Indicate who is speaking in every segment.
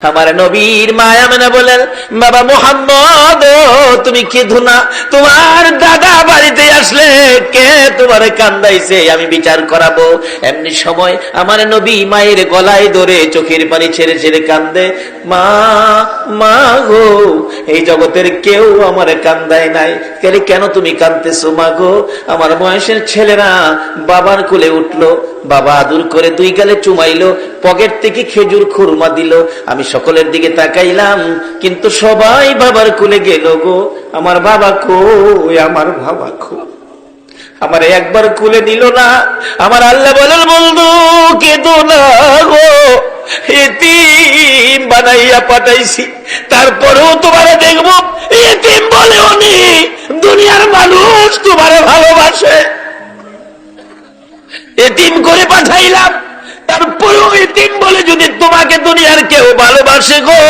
Speaker 1: আমার নবীর মায়া মেনা বলেন, বাবা মুহাম্মদ তুমি কি ধুনা, তোমার দাদা বাড়িতে আসলে কে তোমার কান্দাইছে আমি বিচার করাবো। এমনি সময় আমার নবী মায়ের গলায় ধরে চোখের পানি ছেড়ে ছেড়ে কান্দে, মা মা গো, এই জগতের কেউ আমার কান্দায় নাই, কেন তুমি কান্দতেছো মা গো? আমার বয়সের ছেলেরা বাবার কোলে উঠলো, বাবা আদর করে দুই গালে চুমাইলো, পকেট থেকে খেজুর খুরমা দিল, আমি সকলের দিকে তাকাইলাম কিন্তু সবাই বাবার কোলে গেল গো, আমার বাবা কই, আমার বাবা কই, আমার একবার কোলে নিল না। আমার আল্লাহ বলেন, বন্ধু কেঁদো না গো, এতিম বানাইয়া পাঠাইছি, তারপরেও তোমারে দেখবো এতিম বলে উনি দুনিয়ার মানুষ তোমারে ভালোবাসে, এতিম করে পাঠাইলাম, তারপরেও এতিম বলে যদি তোমাকে দুনিয়ার কেউ ভালোবাসে গো,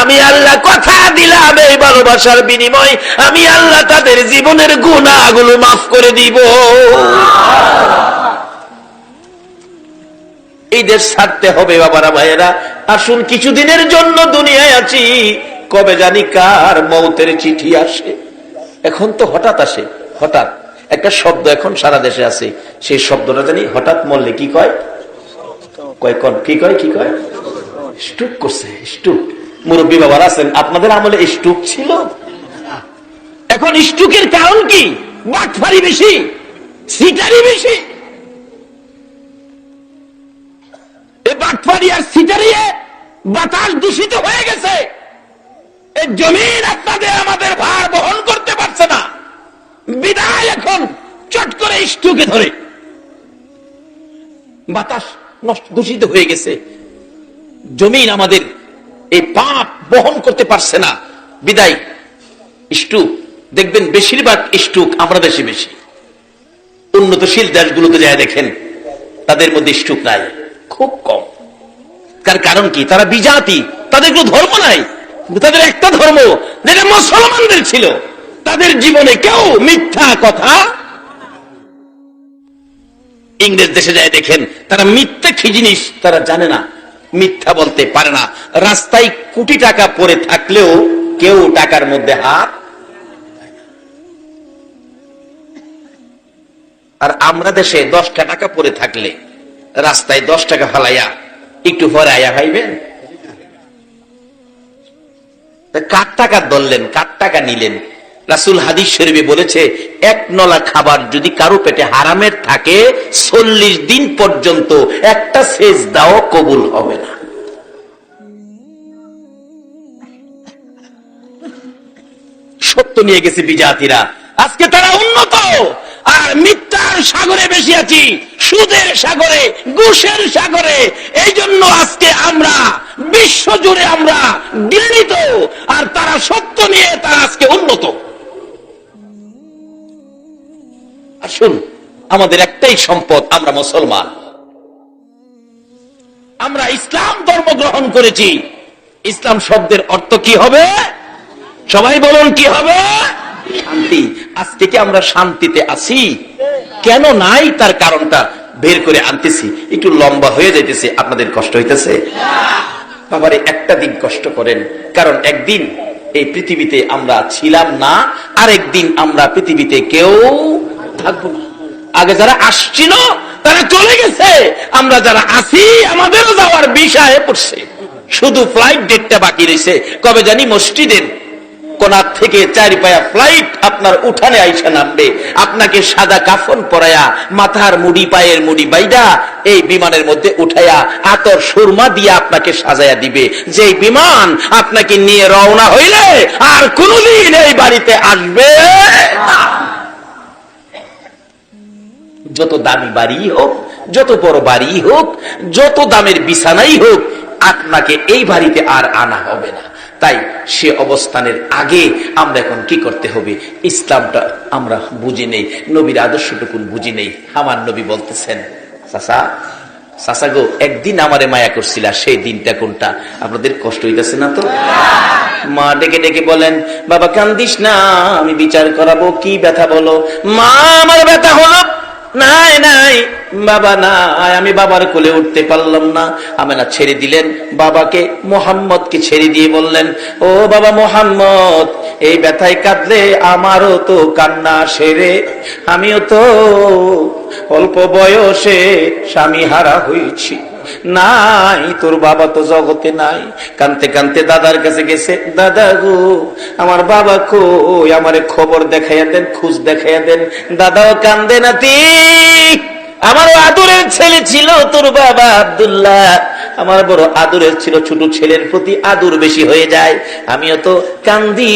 Speaker 1: আমি আল্লাহ কথা দিলাম এই ভালোবাসার বিনিময় আমি আল্লাহ তাদের জীবনের গুনাহগুলো মাফ করে দিব। এই দেশ ছাড়তে হবে বাবারা ভাইয়েরা, আসুন কিছুদিনের জন্য দুনিয়ায় আছি, কবে জানি কার মৌতের চিঠি আসে। এখন তো হঠাৎ আসে, হঠাৎ একটা শব্দ এখন সারা দেশে আছে, সেই শব্দটা জানি হঠাৎ মরলে কি কয়, কি কয় স্টুক করছে, স্টুক। মুরব্বী বাবার আছেন, আপনাদের আমলে স্টুক ছিল? এখন স্টুকের কারণ কি? বাটফারি বেশি, সিটারি বেশি। এই বাটফারি আর সিটারিয়ে বাতাস দূষিত হয়ে গেছে, এই জমিন আপনাদের আমাদের ভার বহন করতে পারছে না, বিদায় এখন চট করে স্টুকে ধরে বাতাস নষ্ট দূষিত হয়ে গেছে, জমিন আমাদের এই পাপ বহন করতে পারছে না, বিদায় স্টুক। দেখবেন বেশিরভাগ স্টুক আমরা দেশে বেশি, উন্নতশীল দেশগুলোতে যায় দেখেন তাদের মধ্যে স্টুক নাই, খুব কম। তার কারণ কি? তারা বিজাতি, তাদের কোনো ধর্ম নাই, তাদের একটা ধর্ম যেটা মুসলমানদের ছিল, তাদের জীবনে কেউ মিথ্যা কথা। ইংরেজ দেশে যায় দেখেন তারা মিথ্যা কি জিনিস তারা জানে না, মিথ্যা বলতে পারে না, রাস্তায় কোটি টাকা পড়ে থাকলেও কেউ টাকার মধ্যে হাত। আর আমরা দেশে 10টা টাকা পড়ে থাকলে রাস্তায় 10 টাকা ফালাইয়া একটু পরে আয়া ভাইবেন কার টাকা ধরলেন, কার টাকা নিলেন। রাসূল হাদিস শরীফে বলেছে, এক নলা খাবার যদি কারো পেটে হারামের থাকে 40 দিন পর্যন্ত একটা সেজদাও কবুল হবে না। সত্য নিয়ে গেছে বিজাতিরা, আজকে তারা উন্নত, আর মিথ্যার সাগরে বেশি আছি, সুদের সাগরে, ঘুষের সাগরে। এই জন্য আজকে আমরা বিশ্ব জুড়ে আমরা গৃহীত, আর তারা সত্য নিয়ে তারা আজকে উন্নত। আসুন, আমাদের একটাই সম্পদ, আমরা মুসলমান, আমরা ইসলাম ধর্ম গ্রহণ করেছি। ইসলাম শব্দের অর্থ কি হবে? সবাই বলুন কি হবে? শান্তি। আজকে কি আমরা শান্তিতে আছি? কেন নাই তার কারণটা বের করে আনতেছি, একটু লম্বা হয়ে যাইতেছে, আপনাদের কষ্ট হইতেছে? বাবারে একটা দিন কষ্ট করেন, কারণ একদিন এই পৃথিবীতে আমরা ছিলাম না, আর একদিন আমরা পৃথিবীতে কেউ থাকবো না। আগে যারা আসছিল তারা চলে গেছে, আমরা যারা আছি আমাদেরও যাওয়ার বিষয়ে পড়ছে, শুধু ফ্লাইট ডেটটা বাকি রয়েছে। কবে জানি মসজিদের কোনার থেকে 4 পায়া ফ্লাইট আপনার উঠানে আইসা নামবে, আপনাকে সাদা কাফন পরায়া, মাথার মুড়ি পায়ের মুড়ি বাইদা এই বিমানের মধ্যে উঠায়া আতর সুরমা দিয়ে আপনাকে সাজায়া দিবে। যে বিমান আপনাকে নিয়ে রওনা হইলে আর কোনদিন এই বাড়িতে আসবে না। যত দামি বাড়ি হোক, যত বড় বাড়ি হোক, যত দামের বিছানাই হোক, আপনাকে এই বাড়িতে আর আনা হবে না। তাই সে অবস্থানের আগে আমরা এখন কি করতে হবে? ইসলামটা আমরা বুঝি নেই, নবীর আদর্শটুকু বুঝি নেই। আমার নবী বলতেছেন, চাচা গো, একদিন আমারে মায়া করছিল, সেই দিনটা কোনটা? আপনাদের কষ্ট হইতেছে না তো? মা ডেকে ডেকে বলেন, বাবা কান্দিস না, আমি বিচার করাবো। কি ব্যথা বলো? মা, আমার ব্যথা হলো নাই নাই বাবা নাই, আমি বাবার কোলে উঠতে পারলাম না। আমেনা ছেড়ে দিলেন বাবাকে, মোহাম্মদকে ছেড়ে দিয়ে বললেন, ও বাবা মোহাম্মদ, এই ব্যথায় কাঁদলে আমারও তো কান্না সেরে, আমিও তো অল্প বয়সে স্বামী হারা হয়েছি, নাই তোর বাবা তো জগতে নাই। কানতে কানতে দাদার কাছে গেছে, দাদা গো আমার বাবা কই, আমারে খবর দেখাইয়া দেন, খোঁজ দেখাইয়া দেন। দাদাও কান্দে, নাতি আমারও আদরের ছেলে ছিল তোর বাবা আব্দুল্লাহ, আমার বড় আদরের ছিল, ছোট ছেলের প্রতি আদর বেশি হয়ে যায়, আমিও তো কান্দি,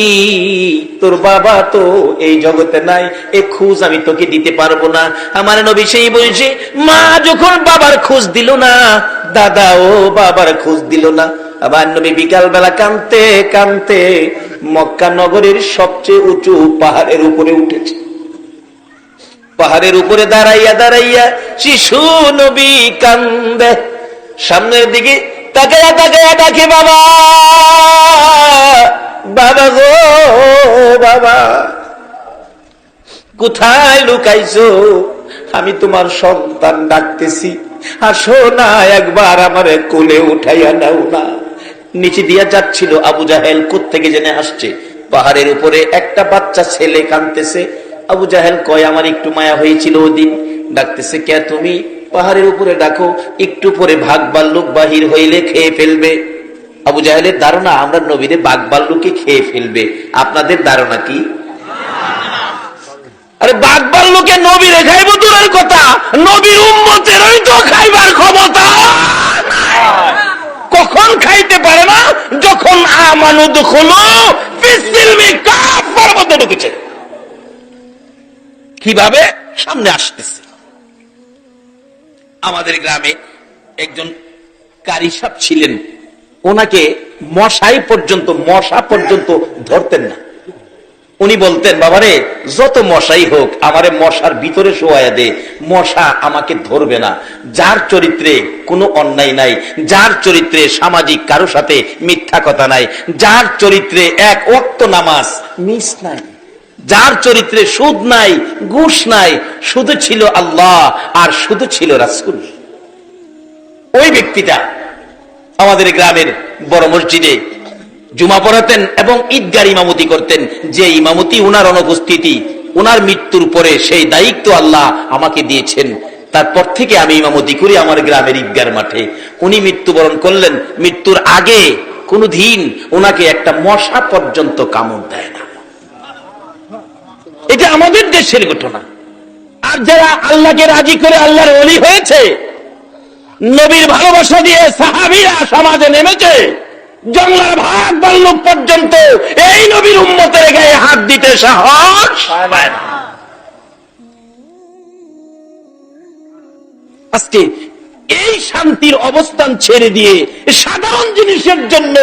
Speaker 1: তোর বাবা তো এই জগতে নাই, এ খোঁজ আমি তোকে দিতে পারবো না। আমার নবী সেই বয়সে মা যখন বাবার খোঁজ দিল না, দাদা ও বাবার খোঁজ দিল না, আবার নবী বিকাল বেলা কানতে কানতে মক্কা নগরীর সবচেয়ে উঁচু পাহাড়ের উপরে উঠেছে। পাহাড়ের উপরে দাঁড়াইয়া দাঁড়াইয়া শিশু নবী কান্দে, সামনের দিকে তাকাইয়া তাকাইয়া ডাকে, বাবা বাবা গো বাবা, কোথায় লুকাইছো? আমি তোমার সন্তান ডাকতেছি, আসো না একবার আমারে কোলে উঠাইয়া নাও না। নিচে দিয়া যাচ্ছিল আবু জাহেল, কোত্থেকে জেনে আসছে। পাহাড়ের উপরে একটা বাচ্চা ছেলে কাঁদতেছে। আবু জাহেল কয়, আমার একটু মায়া হয়েছিল ওদিন। ডাকতেছে, কে তুমি? পাহাড়ের উপরে ডাকো, একটু পরে ভাগ ভাল্লুক বাহির হইলে খেয়ে ফেলবে। আবু জাহেলের ধারণা আমরা নবীরে বাঘ ভাল্লুকে খেয়ে ফেলবে, আপনাদের ধারণা কি? আরে বাঘ ভাল্লুকে নবীরে খাইব দূরের কথা, নবীর উম্মতেরই তো খাইবার ক্ষমতা কখন খাইতে পারে না? যখন আমানু দুখুলু ফিস-সিলমি কাফার মধ্যে ঢুকেছে। কিভাবে? সামনে আসতেছে। আমাদের গ্রামে একজন কারি সাহেব ছিলেন, ওনাকে মশা পর্যন্ত ধরতেন না। উনি বলতেন, বাবারে যত মশাই হোক আমারে মশার ভিতরে শোয়াইয়া দে, মশা আমাকে ধরবে না। যার চরিত্রে কোনো অন্যায় নাই, যার চরিত্রে সামাজিক কারো সাথে মিথ্যা কথা নাই, যার চরিত্রে এক ওয়াক্ত নামাজ মিস নাই, যার চরিত্রে সুদ নাই, ঘুষ নাই, শুধু ছিল আল্লাহ আর শুধু ছিল রাসূল, ওই ব্যক্তিটা আমাদের গ্রামের বড় মসজিদে জুমা পড়াতেন এবং ঈদগার ইমামতি করতেন। যে ইমামতি উনার অনুপস্থিতি, উনার মৃত্যুর পরে সেই দায়িত্ব আল্লাহ আমাকে দিয়েছেন। তারপর থেকে আমি ইমামতি করি আমার গ্রামের ঈদগার মাঠে। উনি মৃত্যুবরণ করলেন, মৃত্যুর আগে কোনদিন ওনাকে একটা মশা পর্যন্ত কামড় দেয় না। এটা আমাদের দেশের ঘটনা। আর যারা আল্লাহকে রাজি করে আল্লাহর ওলি হয়েছে, নবীর ভালোবাসা দিয়ে সাহাবীরা সমাজে নেমেছে, জঙ্গলার ভাগ ভাল্লুক পর্যন্ত এই নবীর উম্মতের গায়ে হাত দিতে সাহস পায় না। আজকে এই শান্তির অবস্থান ছেড়ে দিয়ে সাধারণ জিনিসের জন্য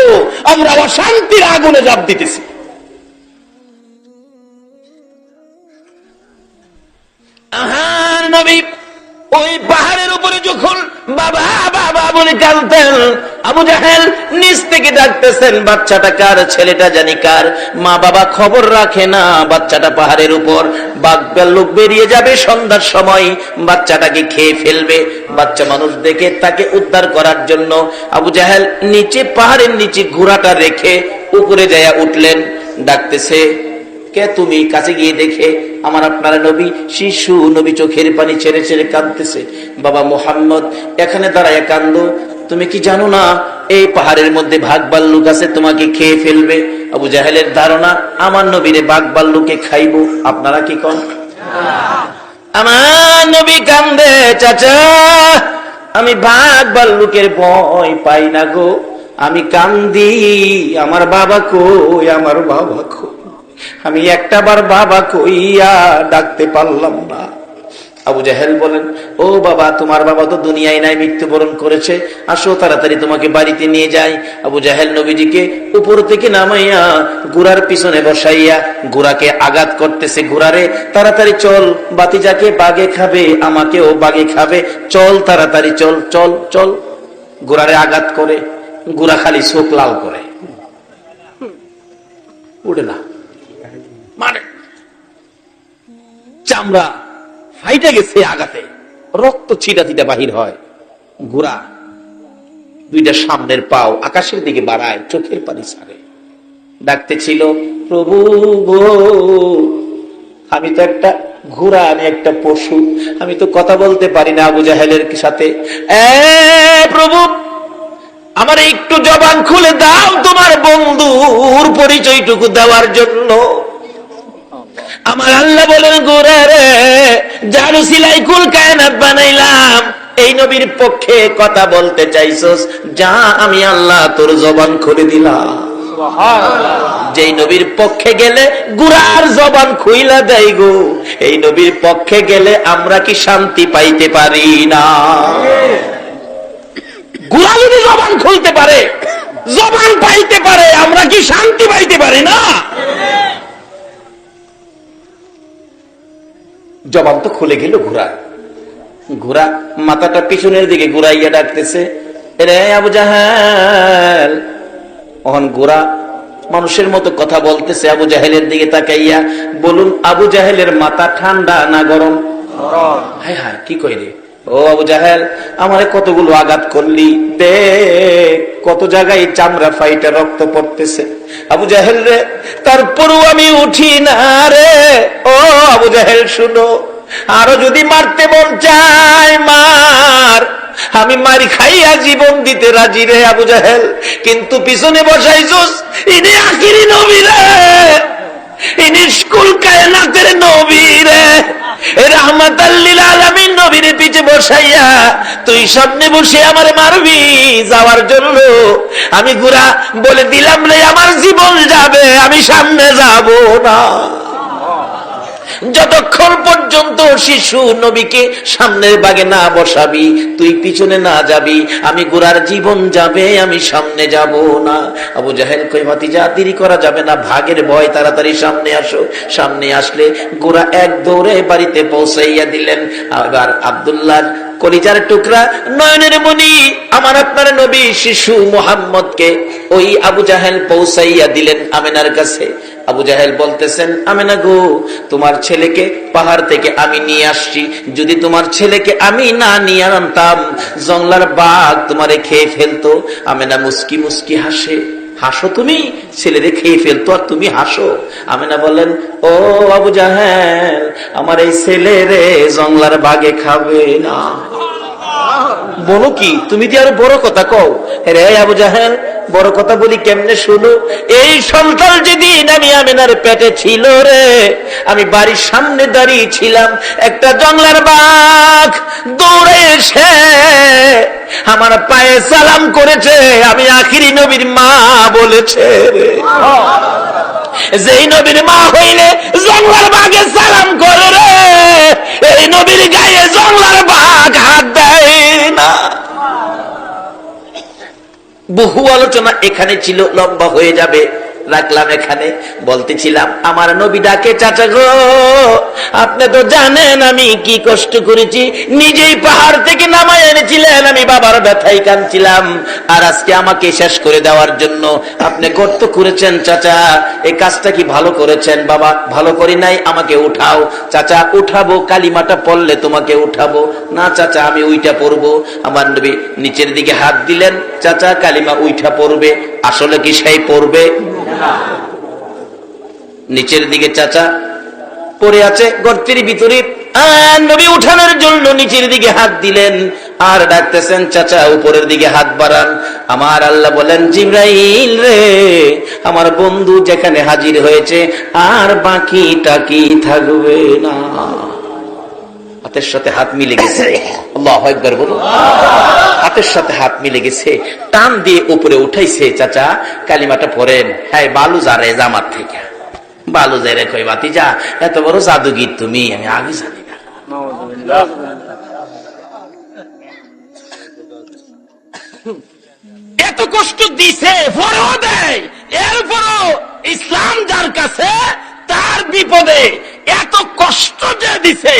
Speaker 1: আমরা অশান্তির আগুনে ঝাঁপ দিতেছি। আহার নবী ওই পাহাড়ের উপরে যখন বাবা বাবা বলে কাঁদতেন, আবু জাহেল নিচ থেকে ডাকতেছেন, বাচ্চাটা কার, ছেলেটা জানি কার। মা বাবা খবর রাখে না, বাচ্চাটা পাহাড়ের উপর, বাঘ ভাল্লুক বেরিয়ে যাবে সন্ধ্যার সময়, বাচ্চাটাকে খেয়ে ফেলবে। বাচ্চা মানুষ দেখে তাকে উদ্ধার করার জন্য আবু জাহেল নিচে পাহাড়ের নিচে ঘোড়াটা রেখে উপরে যাইয়া উঠলেন। ডাকতেছে, কে তুমি? কাছে গিয়ে দেখে আমার আপনার নবী, শিশু নবী চোখের পানি ছেড়ে ছেড়ে কাঁদতেছে। বাবা মোহাম্মদ এখানে দাঁড়ায় কান্দো, তুমি কি জানো না এই পাহাড়ের মধ্যে বাঘ ভাল্লুক আছে, তোমাকে খেয়ে ফেলবে। আবু জাহেলের ধারণা আমার নবীরে বাঘ ভাল্লুকে খাইবো। আপনারা কি কন? আমার নবী কান্দে, চাচা আমি বাঘ ভাল্লুকের ভয় পাই না গো, আমি কান্দি, আমার বাবা কই, আমার বাবা কই, আমি একটাবার বাবা কইয়া ডাকতে পারলাম না। আবু জাহেল বলেন, ও বাবা, তোমার বাবা তো দুনিয়ায় নাই, মৃত্যুবরণ করেছে, আসো তাড়াতাড়ি তোমাকে বাড়িতে নিয়ে যাই। আবু জাহেল নবীজিকে উপর থেকে নামাইয়া ঘোড়ার পিছনে বসাইয়া ঘোড়াকে আঘাত করতেছে, ঘোড়ারে তাড়াতাড়ি চল, বাতিজাকে বাগে খাবে, আমাকেও বাগে খাবে, চল তাড়াতাড়ি চল চল চল। ঘোড়ারে আঘাত করে, ঘোড়া খালি চোখ লাল করে, উঠে না, মানে চামড়া ফাইটে গেছে আঘাতে, রক্ত ছিটা ছিটা বাহির হয়। ঘোড়া দুইটা সামনের পাও আকাশের দিকে বাড়ায়, চোখের পানি ছাড়ে, ডাকতেছিল, প্রভু গো, আমি তো একটা ঘোড়া, আমি একটা পশু, আমি তো কথা বলতে পারি না আবু জাহেলের সাথে। প্রভু, আমার একটু জবান খুলে দাও তোমার বন্ধুর পরিচয়টুকু দেওয়ার জন্য। আমার আল্লাহ বলেন, ঘোড়া রে, যার উসিলায় কুল কায়নাত বানাইলাম, এই নবীর পক্ষে কথা বলতে চাইছস, যা, আমি আল্লাহ তোর জবান খুলে দিলাম। যেই নবীর পক্ষে গেলে গুরার জবান খুইলা দেয় গো, এই নবীর পক্ষে গেলে আমরা কি শান্তি পাইতে পারি না? গুরা যদি জবান খুলতে পারে, জবান পাইতে পারে, আমরা কি শান্তি পাইতে পারি না? জবান তো খুলে গেল ঘোড়া। ঘোড়া মাথাটা পিছনের দিকে ঘুরাইয়া ডাকতেছে, রে আবু জাহেল। ওহন ঘোড়া মানুষের মতো কথা বলতেছে আবু জাহেলের দিকে তাকাইয়া, বলুন আবু জাহেলের মাথা ঠান্ডা না গরম? হায় হায়, কি কই রে? ও আবু জাহেল, আমারে কতগুলো আঘাত করলি, দেখ কত জায়গায় চামড়া ফাইটা রক্ত পড়তেছে। আবু জাহেল রে, তারপরও আমি উঠি না রে। ও আবু জাহেল শুনো, আরো যদি মারতে মন চায় মার, আমি মারি খাইয়া জীবন দিতে রাজি রে আবু জাহেল, কিন্তু পিছনে বসাইছস ইনি আখিরি নবী রে, ইনি কুল কায়নাতের নবী রে, রাহমাতাল লিল আলামিন নবীর পিছে বসাইয়া তুই সামনে বসে আমারে মারবি যাওয়ার জন্য। আমি গুরা বলে দিলাম রে, আমার জীবন যাবে, আমি সামনে যাব না। যতক্ষণ পর্যন্ত শিশু নবীকে সামনের বাগে না বসাবি, তুই পিছনে না যাবি, আমি গোরার জীবন যাবে, আমি সামনে যাব না। আবু জাহেল কই, ভাতিজা দেরি করা যাবে না, ভাগের ভয়, তাড়াতাড়ি সামনে আসো। সামনে আসলে গোরা এক দৌড়ে বাড়িতে পৌঁছাইয়া দিলেন। আবার আব্দুল্লাহ কলিজার টুকরা, নয়নের মণি, আমার আপনার নবী শিশু মুহাম্মদকে ওই আবু জাহেল পৌঁছাইয়া দিলেন আমেনার কাছে। আবু জাহেল বলতেছেন, আমেনা গো, তোমার ছেলেকে পাহাড় থেকে আমি নিয়ে আসছি, যদি তোমার ছেলেকে আমি না নিয়ে আনতাম, জংলার বাঘ তোমারে খেয়ে ফেলতো। আমেনা মুস্কি মুস্কি হাসে। হাসো তুমি? ছেলেরে খেয়ে ফেলতো আর তুমি হাসো? আমেনা বলেন, ও আবু জাহেল, আমার এই ছেলেরে জংলার বাঘে খাবে না। বলো কি, তুমি দিয়ে আরো বড় কথা কও রে আবু জাহেল। বড় কথা বলি কেমনে শুনো, এই সন্তান যেদিন আমি আমিনার পেটে ছিল রে, আমি বাড়ির সামনে দাঁড়িয়ে ছিলাম, একটা জংলার বাঘ দৌড়ে এসে আমার পায়ে সালাম করেছে, আমি আখিরি নবীর মা বলেছে। যেই নবীর মা হইলে জংলার বাঘে সালাম করে রে, এই নবীর গায়ে জংলার বাঘ হাত দেয় না। বহু আলোচনা এখানে ছিল, লম্বা হয়ে যাবে, রাখলাম এখানে। বলতেছিলাম, আমার নবী ডাকে, চাচা গো, আপনি তো জানেন আমি কি কষ্ট করেছি, নিজেই পাহাড় থেকে নামায় এনেছিলেন, আমি বাবার ব্যথায় কাঁদছিলাম, আর আজকে আমাকে শেষ করে দেওয়ার জন্য আপনি গর্ত করেছেন। চাচা, এই কাজটা কি ভালো করেছেন? বাবা, ভালো করি নাই, আমাকে উঠাও। চাচা, উঠাবো, কালিমাটা পড়লে তোমাকে উঠাবো। না চাচা, আমি উইটা পড়বো। আমার নবী নিচের দিকে হাত দিলেন, চাচা কালিমা উইঠা পড়বে। আসলে কি সেই পড়বে? নিচের দিকে চাচা পড়ে আছে গর্তের ভিতরে, নবী উঠানোর জন্য নিচের দিকে হাত দিলেন আর ডাকতেছেন, চাচা উপরের দিকে হাত বাড়ান। আমার আল্লাহ বলেন, জিবরাইল রে, আমার বন্ধু যেখানে হাজির হয়েছে আর বাকি টাকি থাকবে না। হাতের সাথে হাত মিলে গেছে, আল্লাহু আকবার বলুন। হাতের সাথে হাত মিলে গেছে, টান দিয়ে উপরে উঠাইছে। চাচা কালিমাটা পড়েন। হ্যাঁ, বালু যারে জামাত থেকে, বালু যারে কই, ভাতিজা এত বড় জাদুগির তুমি, আমি আগে জানি না। এত কষ্ট দিছে, পরেও দেয়, এরপরও ইসলাম যার কাছে তার বিপদে এত কষ্ট যে দিছে,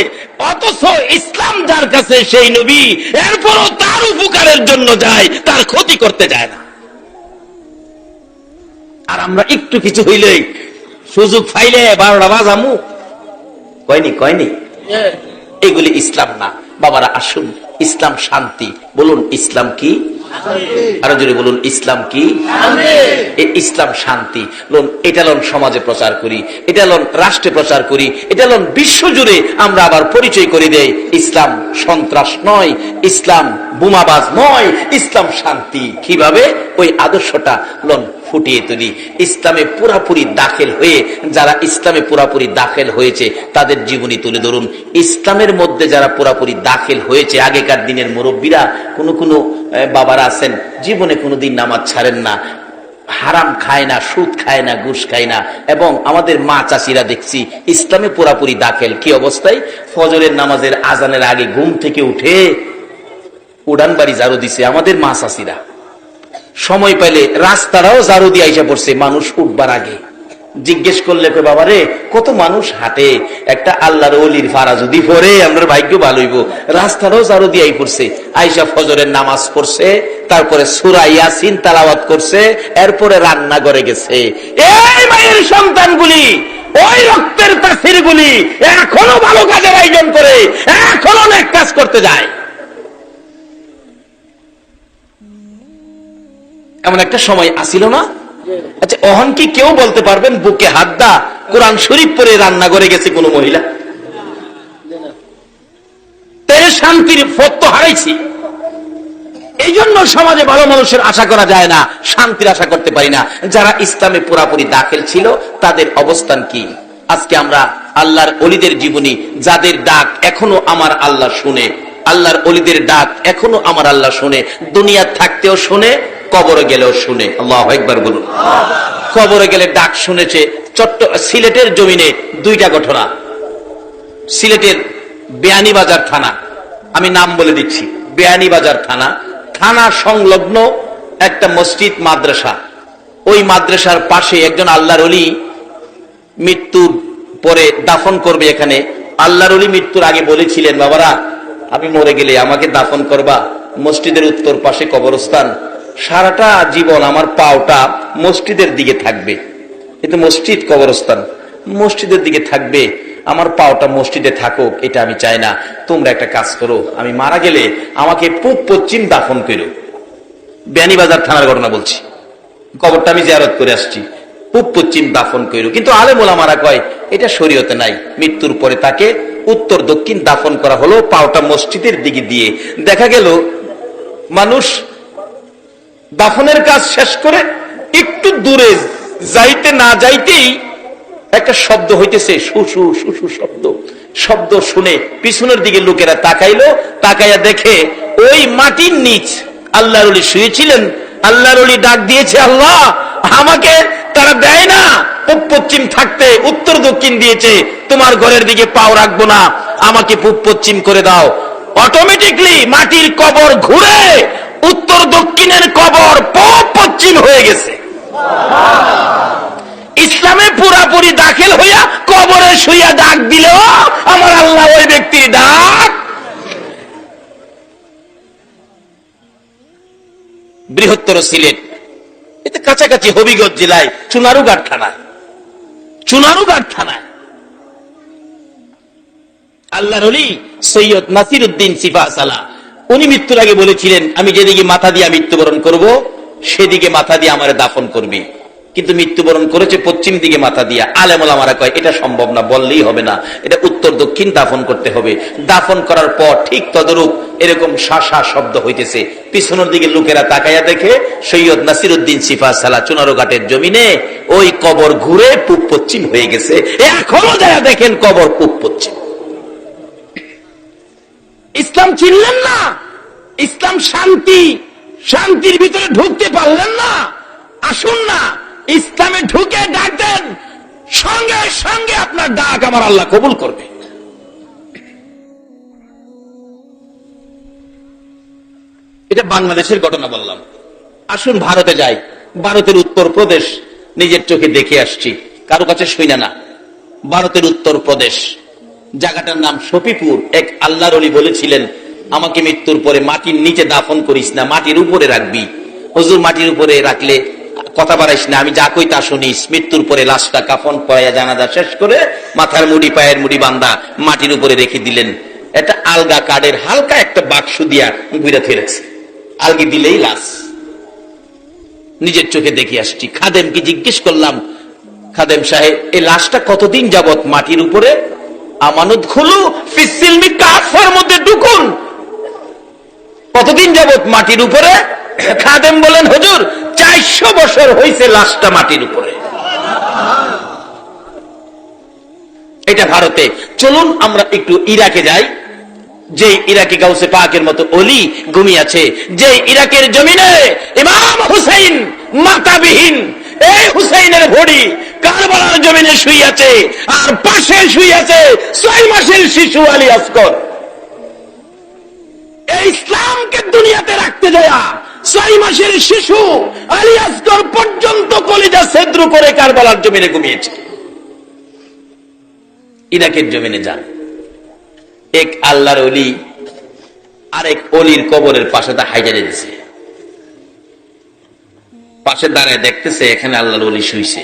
Speaker 1: অথচ ইসলাম যার কাছে সেই নবী, এরপরও তার উপকারের জন্য যায়, তার ক্ষতি করতে যায় না। আর আমরা একটু কিছু হইলেই, সুযোগ পাইলে 12টা বাজামু, কয়নি এগুলি ইসলাম না। বাবারা আসুন, ইসলাম শান্তি। বলুন ইসলাম কি? আরো জোরে বলুন ইসলাম কি? ইসলাম শান্তি। এটা লন সমাজে প্রচার করি, এটা লন রাষ্ট্রে প্রচার করি, এটা লন বিশ্ব জুড়ে আমরা আবার পরিচয় করে দেই। ইসলাম সন্ত্রাস নয়, ইসলাম বোমাবাজ নয়, ইসলাম শান্তি। কিভাবে? ওই আদর্শটা লন ফুটিয়ে তুলি। ইসলামে পুরাপুরি দাখিল হয়ে, যারা ইসলামে পুরাপুরি দাখিল হয়েছে তাদের জীবনী তুলে ধরুন। ইসলামের মধ্যে যারা পুরাপুরি দাখিল হয়েছে, আগেকার দিনের মুরব্বীরা, কোনো বাবারা আছেন জীবনে কোনোদিন নামাজ ছাড়েন না, হারাম খায় না, সুদ খায় না, ঘুষ খায় না, এবং আমাদের মা চাচিরা দেখছি ইসলামে পুরাপুরি দাখিল। কি অবস্থায়? ফজরের নামাজের আজানের আগে ঘুম থেকে উঠে উড়ান বাড়ি ঝাড়ু দিছে আমাদের মা চাচিরা। সময় পেলে রাস্তাটাও ঝাড়ু দিয়ে আইসা পড়ছে মানুষ উঠবার আগে। জিজ্ঞেস করলে বাবারে কত মানুষ হাঁটে, একটা আল্লাহর ওলির ফারা যদি পড়ে আমরা ভাগ্য ভালো হইব। রাস্তাটাও ঝাড়ু দিয়ে আই পড়ছে, আইসা ফজরের নামাজ পড়ছে, তারপরে সূরা ইয়াসিন তেলাওয়াত করছে, এরপরে রান্না করে গেছে। এই মায়ের সন্তানগুলি, ওই রক্তের তাসির গুলি এখনো ভালো কাজের আয়োজন করে, এখনো অনেক কাজ করতে যায়। এমন একটা সময় আসিল না? আচ্ছা, অহন কি কেউ বলতে পারবেন বুকে হাত দা কোরআন শরীফ পরে রান্না করে গেছে কোন মহিলা? তাই শান্তির পথ তো হারাইছি। এই জন্য সমাজে ভালো মানুষের আশা করা যায় না, শান্তির আশা করতে পারি না। যারা ইসলামে পুরাপুরি দাখিল ছিল তাদের অবস্থান কি? আজকে আমরা আল্লাহর ওলিদের জীবনী, যাদের ডাক এখনো আমার আল্লাহ শুনে, আল্লাহর ওলিদের ডাক এখনো আমার আল্লাহ শুনে, দুনিয়া থাকতেও শুনে, কবরে গেলেও শুনে। আল্লাহু আকবার বলুন। কবরে গেলে ডাক শুনেছে। সিলেটের জমিনে দুইটা ঘটনা। সিলেটের বেয়ানীবাজার থানা, আমি নাম বলে দিচ্ছি, বেয়ানীবাজার থানা, থানা সংলগ্ন একটা মসজিদ মাদ্রাসা। ওই মাদ্রাসার পাশে একজন আল্লাহর ওলি মৃত্যুর পরে দাফন করবে এখানে। আল্লাহর ওলি মৃত্যুর আগে বলেছিলেন, বাবারা আমি মরে গেলে আমাকে দাফন করবা মসজিদের উত্তর পাশে কবরস্থান, সারাটা জীবন আমার পাওটা মসজিদের দিকে থাকবে। এটা মসজিদ, কবরস্থান মসজিদের দিকে থাকবে, আমার পাওটা মসজিদে থাকুক, এটা আমি চাই না। তোমরা একটা কাজ করো, আমি মারা গেলে আমাকে পূব পশ্চিম দাফন করো। বেয়ানীবাজার থানার ঘটনা বলছি, কবরটা আমি জিয়ারত করে আসছি, পূব পশ্চিম দাফন করো। কিন্তু আলেম ওলামারা কয় এটা শরীয়তে নাই। মৃত্যুর পরে তাকে উত্তর দক্ষিণ দাফন করা হলো, পাওটা মসজিদের দিকে দিয়ে। দেখা গেল মানুষ দাফনের কাজ শেষ করে একটু দূরে যাইতে না যাইতেই একটা শব্দ হইতেছে, শুশু শুশু শব্দ। শব্দ শুনে পিছনের দিকে লোকেরা তাকাইলো, তাকাইয়া দেখে ওই মাটির নিচ আল্লাহর ওলি শুয়েছিলেন। আল্লাহর ওলি ডাক দিয়েছে, আল্লাহ আমাকে তারা দেয় না পূব পশ্চিম থাকতে, উত্তর দক্ষিণ দিয়েছে, তোমার ঘরের দিকে পাও রাখবো না, আমাকে পূব পশ্চিম করে দাও। অটোমেটিকলি মাটির কবর ঘুরে উত্তর দক্ষিণের কবর পূব পশ্চিম হয়ে গেছে। ইসলামে পুরাপুরি দাখিল হইয়া কবরে শুইয়া ডাক দিল আমার আল্লাহ ওই ব্যক্তির ডাক। বৃহত্তর সিলেট, এতে কাছাকাছি হবিগঞ্জ জেলায় চুনারুঘাট থানায়, চুনারুঘাট থানায় আল্লাহর ওলি সৈয়দ নাসির উদ্দিন সিফা সালা, উনি মৃত্যুর আগে বলেছিলেন আমি যেদিকে মাথা দিয়ে মৃত্যুবরণ করব সেদিকে মাথা দিয়ে আমার দাফন করবি। কিন্তু মৃত্যুবরণ করেছে পশ্চিম দিকে মাথা দিয়া। আলেম ওলামারা কয় এটা সম্ভব না, বললেই হবে না, এটা উত্তর দক্ষিণ দাফন করতে হবে। দাফন করার পর ঠিক তদরূপ এরকম শাসা শব্দ হইতেছে। পিছনের দিকে লোকেরা তাকাইয়া দেখে সৈয়দ নাসির উদ্দিন সিফা সালা চুনারুঘাটের জমিনে ওই কবর ঘুরে পূব পশ্চিম হয়ে গেছে। এখনো যারা দেখেন কবর পূব পশ্চিম। ইসলাম চিনলেন না, ইসলাম শান্তি, শান্তির ভিতরে ঢুকতে পারলেন না। আসুন না ইসলামে ঢুকে ডাক দেন, সঙ্গে সঙ্গে আপনার ডাক আমার আল্লাহ কবুল করবে। এটা বাংলাদেশের ঘটনা বললাম। আসুন ভারতে যাই। ভারতের উত্তরপ্রদেশ নিজের চোখে দেখে আসছি, কারো কাছে শুইনা না। ভারতের উত্তরপ্রদেশ, জায়গাটার নাম শফিপুর। এক আল্লাহর ওলি বলেছিলেন আমাকে মৃত্যুর পরে মাটির নিচে দাফন করিস না, মাটির উপরে রাখবি। হুজুর মাটির উপরে রাখলে কথা বাড়াইস না, আমি যা কই তা শুনিস। মৃত্যুর পরে লাশটা কাফন পরাইয়া জানাজা শেষ করে মাথার মুড়ি পায়ের মুড়ি বান্ধা মাটির উপরে রেখে দিলেন। একটা আলগা কাঠের হালকা একটা বাক্স দিয়া ঘুরে ফেরেছে, আলগি দিলেই লাশ। নিজের চোখে দেখে আসছি। খাদেমকে জিজ্ঞেস করলাম, খাদেম সাহেব এই লাশটা কতদিন যাবত মাটির উপরে? আমানত খুলু ফিসিলমি কাফের মধ্যে ঢুকুন, কতদিন যাবত মাটির উপরে? খাদেম বলেন, হুজুর 400 বছর হয়েছে লাশটা মাটির উপরে। এটা ভারতে। চলুন আমরা একটু ইরাকে যাই, যে ইরাকে গাউসে পাকের মতো অলি ঘুমিয়েছে, যে ইরাকের জমিনে ইমাম হুসাইন মাতাবিহীন এই হুসাইনের ভড়ি কারবালার জমিনে শুইয়াছে, আর পাশে শুইয়াছে 6 মাসের শিশু আলী আসগর। এই ইসলামকে দুনিয়াতে রাখতে যায় 6 মাসের শিশু আলী আসগর পর্যন্ত কলিজা ছেদ্র করে কারবালার জমিনে ঘুমিয়েছে। ইরাকের জমিনে যান, এক আল্লাহর অলি আরেক অলির কবরের পাশে তা হাইজা দিয়েছে, পাশে দাঁড়ায় দেখতেছে এখানে আল্লাহর অলি শুইছে।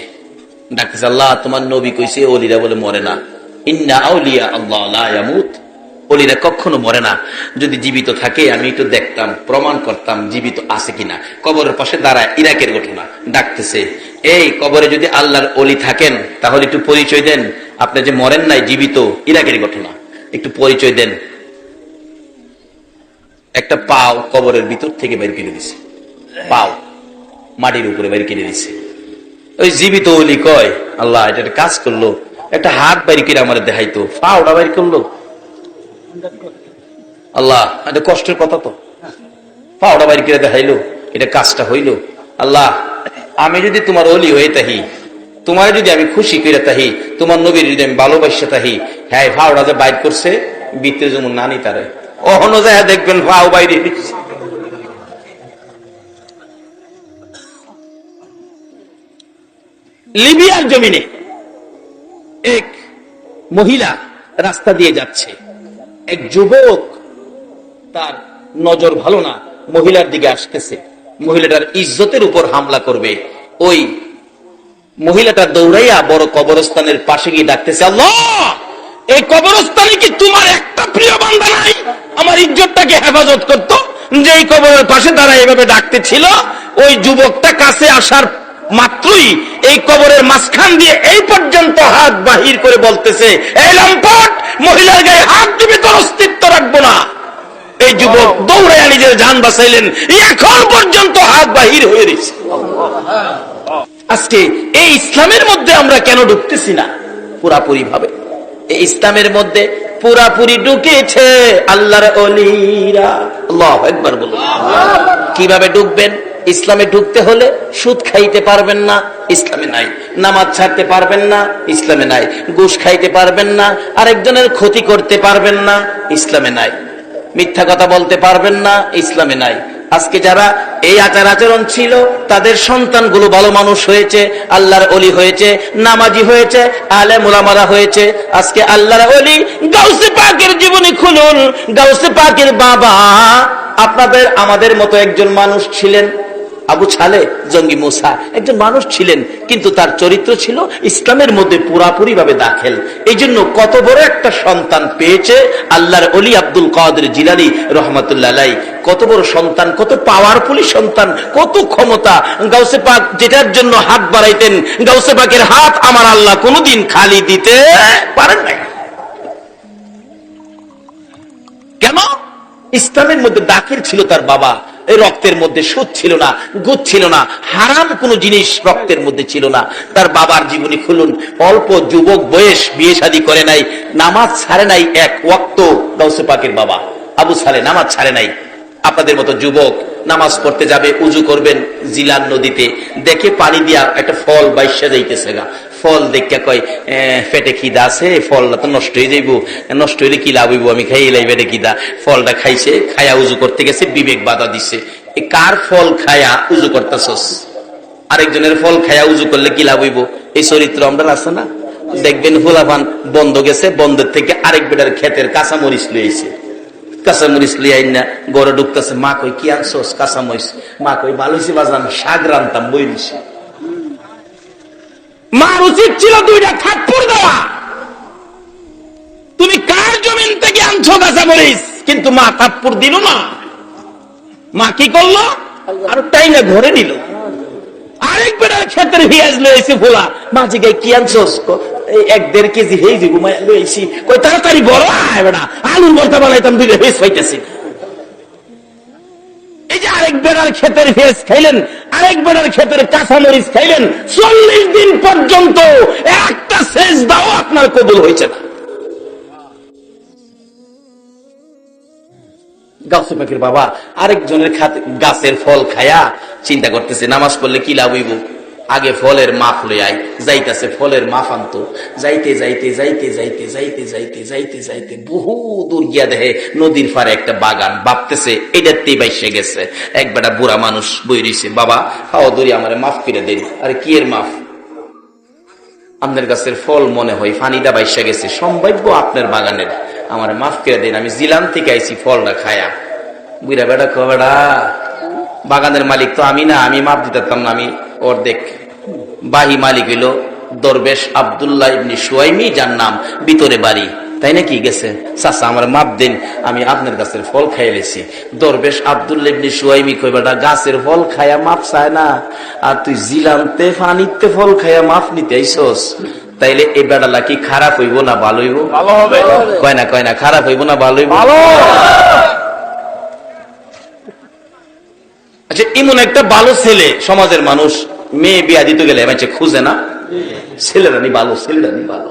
Speaker 1: ডাকতেছে, আল্লাহ তোমার নবী কইছে অলিরা বলে মরে না, ইন্না আউলিয়া আল্লাহ লা ইয়ামুত, অলিরা কখনো মরে না। যদি জীবিত থাকে আমি একটু দেখতাম, প্রমাণ করতাম জীবিত আছে কিনা। কবরের পাশে দাঁড়ায়, ইরাকের ঘটনা। ডাকতেছে, এই কবরে যদি আল্লাহর অলি থাকেন তাহলে একটু পরিচয় দেন, আপনি যে মরেন নাই জীবিত। ইরাকের ঘটনা, একটু পরিচয় দেন। একটা পাও কবরের ভিতর থেকে বের করে দিছে, পাও মাটির উপরে বের করে দিছে। ওই জীবিত অলি কয়, আল্লাহ এটা একটা কাজ করলো, একটা হাত বাইর করে আমার দেখাইতো, পাওটা বাইর করলো। আল্লাহ এটা কষ্টের কথা তো, পাওটা বাইর করে দেখাইলো, এটা কাজটা হইল। আল্লাহ আমি যদি তোমার অলি হয়ে থাকি, তোমার যদি আমি খুশি করে থাকি, তোমার নবীর যদি আমি ভালোবাসা থাকি, হ্যাঁ ফাওটা যে বাইর করছে ভিতরে যেমন নানি তারে অহন যায় দেখবেন ফাও বাইরে। লিবিয়ার জমিনে এক মহিলা রাস্তা দিয়ে যাচ্ছে, এক যুবক তার নজর ভালো না, মহিলার দিকে আসতেছে, মহিলাটার ইজ্জতের উপর হামলা করবে। ওই মহিলাটা দৌড়াইয়া বড় কবরস্থানের পাশে গিয়ে ডাকতেছে, আল্লাহ এই কবরস্থানে কি তোমার একটা প্রিয় বান্দা নাই আমার ইজ্জতটাকে হেফাজত করতো, যে এই কবরের পাশে দাঁড়ায় এভাবে ডাকতেছিল। ওই যুবকটা কাছে আসার মাত্রই এই কবরের মাঝখান দিয়ে এই পর্যন্ত হাত বাহির করে বলতেছে, এই লম্পট মহিলার গায়ে হাত দিবি, তোর অস্তিত্ব রাখবো না। এই যুবক দৌড়াইয়া নিজের জান বাঁচাইলেন, এখন পর্যন্ত হাত বাহির হয়ে রয়েছে। আজকে এই ইসলামের মধ্যে আমরা কেন ঢুকতেছি না পুরাপুরি ভাবে? এই ইসলামের মধ্যে পুরাপুরি ঢুকেছে আল্লাহর ওলিরা। আল্লাহু আকবার বলুন। কিভাবে ঢুকবেন? ইসলামে ঢুকতে হলে সুদ খাইতে পারবেন না, ইসলামে নাই। নামাজ ছাড়তে পারবেন না, ইসলামে নাই। ঘুষ খাইতে পারবেন না, আরেকজনের ক্ষতি করতে পারবেন না, ইসলামে নাই। মিথ্যা কথা বলতে পারবেন না, ইসলামে নাই। আজকে যারা এই আচার আচরণ ছিল তাদের সন্তানগুলো ভালো মানুষ হয়েছে, আল্লাহর ওলি হয়েছে, নামাজি হয়েছে, আলেম উলামারা হয়েছে। আজকে আল্লাহর ওলি গাউসে পাকের জীবনী খুলুন, গাউসে পাকের বাবা আপনাদের আমাদের মতো একজন মানুষ ছিলেন, আবু ছালে জঙ্গি মুসা একজন মানুষ ছিলেন, কিন্তু তার চরিত্র ছিল ইসলামের মধ্যে পুরাপুরি ভাবে দাখিল। এই জন্য কত বড় একটা সন্তান পেয়েছে আল্লাহর ওলি আব্দুল কাদের জিলানী রহমাতুল্লাহ আলাইহি। কত বড় সন্তান, কত পাওয়ারফুল সন্তান, কত ক্ষমতা। গাউসে পাক যেটার জন্য হাত বাড়াইতেন, গাউসে পাকের হাত আমার আল্লাহ কোনোদিন খালি দিতে পারেন না। কেন? ইসলামের মধ্যে দাখিল ছিল তার বাবা। এই রক্তের মধ্যে সুদ ছিল না, গুদ ছিল না, হারাম কোন জিনিস রক্তের মধ্যে ছিল না। তার বাবার জীবনী খুলুন, অল্প যুবক বয়স, বিয়ে শাদী করে নাই, নামাজ ছাড়ে নাই এক ওয়াক্ত। গাউসে পাকের বাবা আবু সালে নামাজ ছাড়ে নাই। আপনাদের মতো যুবক নামাজ পড়তে যাবে, উজু করবেন জিলান নদীতে, দেখে পানি দিয়া একটা ফল বাইশা যাইতেছে গা। ফল দেখে কয় পেটে খিদা আছে, ফলটা তো নষ্ট হয়ে যাইব, নষ্ট হইলে কি লাভ হইব, আমি খাই লাই পেটে খিদা। ফলটা খাইছে, খায়া উজু করতে গেছে, বিবেক বাধা দিছে, কার ফল খায়া উজু করতেছস? আরেকজনের ফল খায়া উজু করলে কি লাভ হইব? এই চরিত্র আমরা আছে না? দেখবেন ফুলাফান বন্ধ গেছে, বন্ধের থেকে আরেক বেটার ক্ষেতের কাঁচামরিচ লইছে, কাঁচামরিচ লিয়ে না গড়ে ঢুকতেছে। মা কই কি আনছস? কাঁচামরিচ। মা কই ভালো হয়েছে বাজান, শাক রান্তাম বই দিছে। মার উচিত ছিল দুইটা থাপ্পড় দেওয়া। তুমি কার কার জমিন থেকে আনছো কাঁচা মরিচ? কিন্তু মা থাপ্পড় দিল না, মা কি করলো? আর তাই না ঘরে নিল। আরেক বেটার ক্ষেতের পেঁয়াজ লয়েছে ফোলা, মা জিগাই কি আনছোস? 1-1.5 কেজি হেই দিব লয়েছি। কই তাড়াতাড়ি বড় আয় বেটা, আলুর ভর্তা বানাইতাম, 2টা হেজ পাইতেছি। এই যে আরেক বেটার ক্ষেতের পেঁয়াজ খাইলেন, আরেক বেটার ক্ষেতের কাঁচামরিচ খাইলেন, 40 দিন পর্যন্ত একটা সেজদাও আপনার কবুল হয়েছে না। গাছে পাখির বাবা আরেকজনের গাছের ফল খায়া চিন্তা করতেছে নামাজ পড়লে কি লাভ হইব, আগে ফলের মাফ লই আই। যাইতেছে ফলের মাফ আনতো, যাইতে যাইতে যাইতে যাইতে যাইতে যাইতে যাইতে যাইতে বহু দূর গিয়া দেখে নদীর পারে একটা বাগান, ভাবতেছে এটাতেই বাইসে গেছে। এক বেটা বুড়া মানুষ বই রইছে, বাবা হাও দূরি আমার মাফ করে দেন। আরে কি এর মাফ? আপনার গাছের ফল মনে হয় ফানিটা বাইসা গেছে, সম্ভাব্য আপনার বাগানের, আমার মাফ করে দেন, আমি জিলাম থেকে আইছি ফলটা খায়া। বুড়া বেটা বেটা বাগানের মালিক তো আমি না, আমি মাফ দিতাম না, আমি অর্ধেক। বাহি মালিক হইল দরবেশ আব্দুল্লাহ ইবনে সুয়াইমি, যার নাম ভিতরে বাড়ি, তাই নাকি? গেছে, চাচা আমার মাপ দেন, আমি আপনার গাছের ফল খাইয়া লেছি। দরবেশ আব্দুল্লাহ ইবনে সুয়াইমি কই বেটা গাছের ফল খায়া মাপ চায় না, আর তুই জিলামতে ফানিতে ফল খায়া মাপ নিতে আইছস, তাইলে এই বেড়ালা কি খারাপ হইব না ভালো হইব? ভালো হবে। কয় না খারাপ হইব না ভালো হইব? আচ্ছা, এমন একটা ভালো ছেলে সমাজের মানুষ মেয়ে বিয়া দিতে গেলে খুঁজে না, ছেলেরা নি ভালো, ছেলেরা নি ভালো।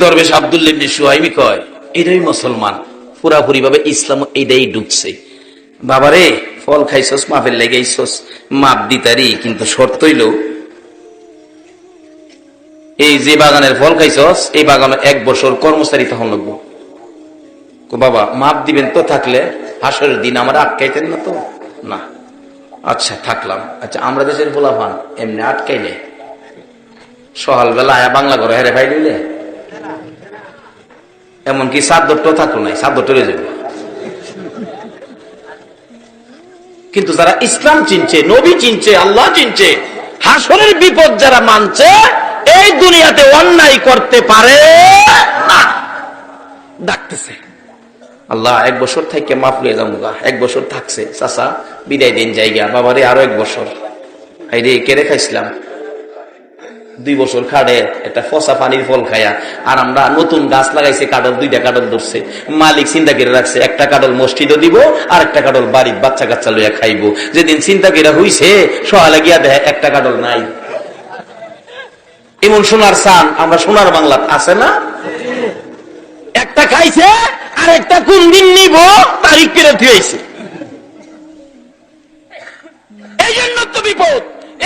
Speaker 1: দরবেশ আব্দুল্লাহ ইবনে সুহাইমি কয় এটাই মুসলমান, পুরাপুরি ভাবে ইসলাম এইটাই ঢুকছে। বাবারে ফল খাইছস, মাফের লেগেইছস, মাপ দিতারি, কিন্তু শর্ত হইল এই যে বাগানের ফল খাইছস এই বাগানের 1 বছর কর্মচারী তখন লাগবো। বাবা মাপ দিবেন তো, থাকলে হাসরের দিন আমার আটকাইতেন না তো? না। আচ্ছা থাকলাম। আচ্ছা আমরা দেশের পোলাপান এমনি আটকাইলে সকালবেলা আয়া বাংলা ঘরে হেরে ভাই দিলে, এমনকি সাদ্দরটাও থাকলো নাই, সাদ্দরটা যাবে। কিন্তু যারা ইসলাম চিনছে, নবী চিনছে, আল্লাহ চিনছে, হাসরের বিপদ যারা মানছে, এই দুনিয়াতে অন্যায় করতে পারে না। ডাকতেছে আল্লাহ 1 বছর থেকে মাফ লিয়ে যাবো, 1 বছর থাকছে, চাচা বিদায় দিন জায়গা, বাবারে আরো 1 বছর। এই রে কেড়ে খাইছিলাম 2 বছর খাড়ে একটা ফসা পানির ফল খায়া, আর আমরা নতুন গাছ লাগাইছে, কাডল 2টা কাডল ধরছে, মালিক চিন্তা করে রাখছে একটা কাডল মসজিদও দিব আর একটা কাডল বাড়ির বাচ্চা কাচ্চা লইয়া খাইবো। যেদিন চিন্তা করে হইছে সকালে গিয়া দেখে একটা কাডল নাই। এমন সোনার সান আমরা সোনার বাংলা আছে না? একটা খাইছে আর একটা কোন দিন নিব তারিখ করে থুয়েছে। এই জন্য তো বিপদ,